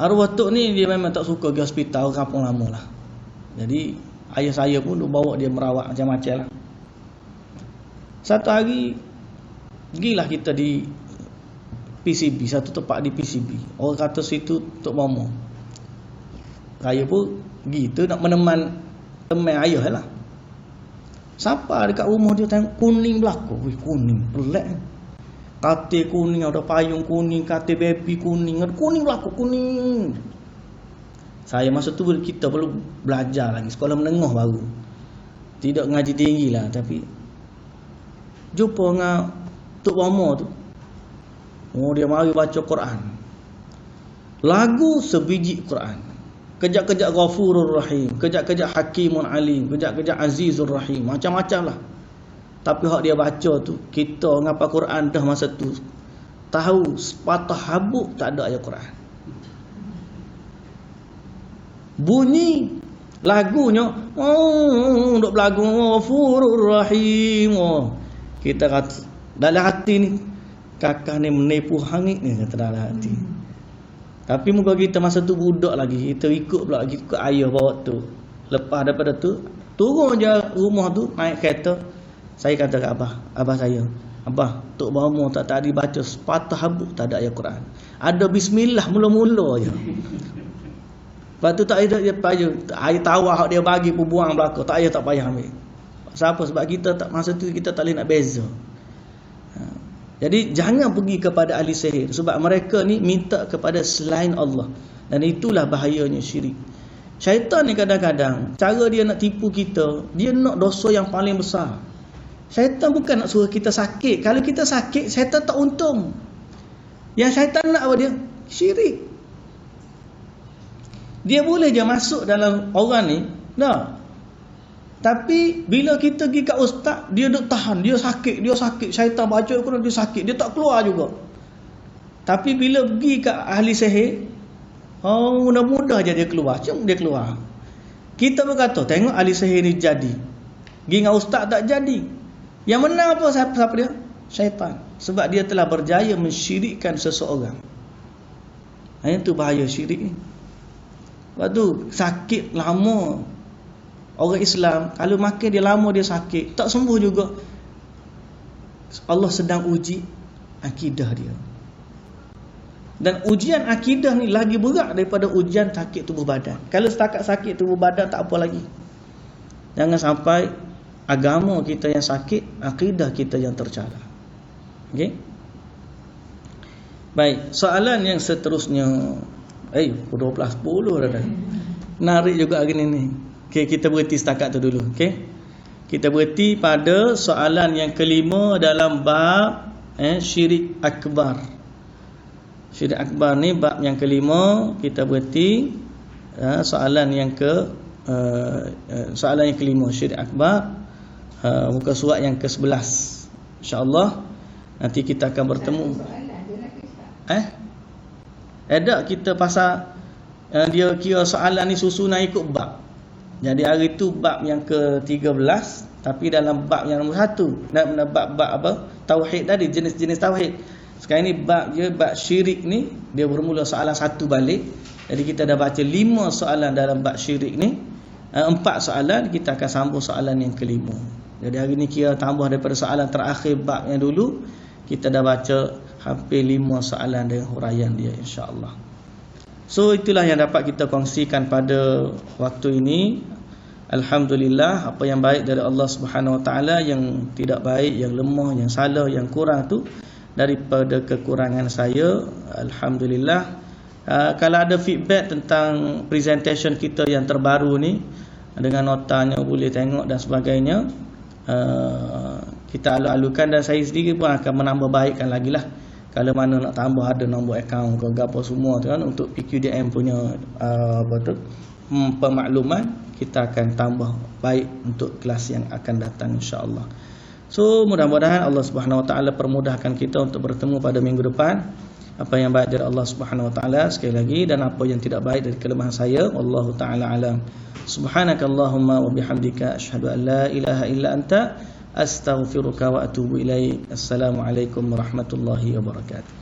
[SPEAKER 1] Arwah tok ni dia memang tak suka pergi hospital kampung lama lah. Jadi ayah saya pun bawa dia merawat macam-macam lah. Satu hari pergilah kita di PCB, satu tempat di PCB. Orang kata situ Tok Momo. Saya pun pergi tu nak meneman teman ayah lah. Siapa dekat rumah dia tengok kuning belakang. Wih, kuning pelik. Katil kuning, ada payung kuning, katil baby kuning, ada kuning belakang, kuning. Saya masa tu kita perlu belajar lagi, sekolah menengah baru. Tidak ngaji tinggi lah, tapi jumpa dengan Tok Momo tu. Oh, dia mari baca Quran. Lagu sebiji Quran. Kejap-kejap Ghafurur Rahim, kejap-kejap Hakimun Alim, kejap-kejap Azizur Rahim, macam-macam lah. Tapi hak dia baca tu, kita ngapa Quran dah masa tu tahu sepatah habuk tak ada ayat Quran. Bunyi lagunya, duk berlagu Ghafurur Rahim. Kita kata dalam hati ni, kakak ni menipu hangit ni, kata dalam hati. Tapi muka kita masa tu budak lagi, kita ikut pula lagi ke ayah bawa tu. Lepas daripada tu, turun je rumah tu, naik kereta. Saya kata kat abah saya, abah, Tok Momo tak tadi baca sepatah habuk tak ada ayat Quran. Ada bismillah mula-mula je. Lepas tu tak payah dia payah air tawar dia bagi pun buang belaka, tak payah ambil. Siapa? Sebab kita tak, masa tu kita tak boleh nak beza. Jadi jangan pergi kepada ahli sihir, sebab mereka ni minta kepada selain Allah, dan itulah bahayanya syirik. Syaitan ni kadang-kadang cara dia nak tipu kita, dia nak dosa yang paling besar. Syaitan bukan nak suruh kita sakit. Kalau kita sakit, syaitan tak untung. Yang syaitan nak apa dia? Syirik. Dia boleh je masuk dalam orang ni, dah. Tapi bila kita pergi kat ustaz, dia duk tahan, dia sakit, syaitan baca Quran, dia sakit, dia tak keluar juga. Tapi bila pergi kat ahli sihir, mudah-mudah je dia keluar. Cuma dia keluar. Kita berkata, tengok ahli sihir ni jadi. Pergi dengan ustaz tak jadi. Yang menang apa? Siapa dia? Syaitan. Sebab dia telah berjaya mensyirikkan seseorang. Itu bahaya syirik ni. Lepas tu sakit lama. Orang Islam kalau makin dia lama dia sakit, tak sembuh juga. Allah sedang uji akidah dia. Dan ujian akidah ni lagi berat daripada ujian sakit tubuh badan. Kalau setakat sakit tubuh badan tak apa lagi. Jangan sampai agama kita yang sakit, akidah kita yang tercalar. Okey. Baik, soalan yang seterusnya. 12.10 dah. Narik juga hari ni. Okey, kita berhenti setakat tu dulu. Okey. Kita berhenti pada soalan yang kelima dalam bab syirik akbar. Syirik akbar ni bab yang kelima, kita berhenti soalan yang soalan yang kelima, syirik akbar, muka surat yang ke-11. Insya-Allah nanti kita akan bertemu. Ada kita pasal dia kira soalan ni susunan ikut bab. Jadi hari tu bab yang ke-13, tapi dalam bab yang nombor 1, bab apa? Tauhid tadi, jenis-jenis tauhid. Sekarang ni bab syirik ni dia bermula soalan 1 balik. Jadi kita dah baca 5 soalan dalam bab syirik ni. 4 soalan, kita akan sambung soalan yang kelima. Jadi hari ni kira tambah daripada soalan terakhir bab yang dulu, kita dah baca hampir 5 soalan dengan huraian dia, insya-Allah. So itulah yang dapat kita kongsikan pada waktu ini. Alhamdulillah, apa yang baik dari Allah Subhanahu Wa Taala, yang tidak baik, yang lemah, yang salah, yang kurang tu daripada kekurangan saya. Alhamdulillah. Kalau ada feedback tentang presentation kita yang terbaru ni, dengan notanya boleh tengok dan sebagainya, kita alu-alukan, dan saya sendiri pun akan menambah baikkan lagi lah. Kalau mana nak tambah, ada nombor akaun ke apa semua tu kan, untuk PQDM punya pemakluman, kita akan tambah baik untuk kelas yang akan datang, insya-Allah. So mudah-mudahan Allah Subhanahu Wa Taala permudahkan kita untuk bertemu pada minggu depan. Apa yang baik dari Allah Subhanahu Wa Taala sekali lagi, dan apa yang tidak baik dari kelemahan saya, wallahu taala alam. Subhanakallahumma wa bihamdika asyhadu an la ilaha illa anta astaghfiruka wa atubu ilaik. Assalamualaikum warahmatullahi wabarakatuh.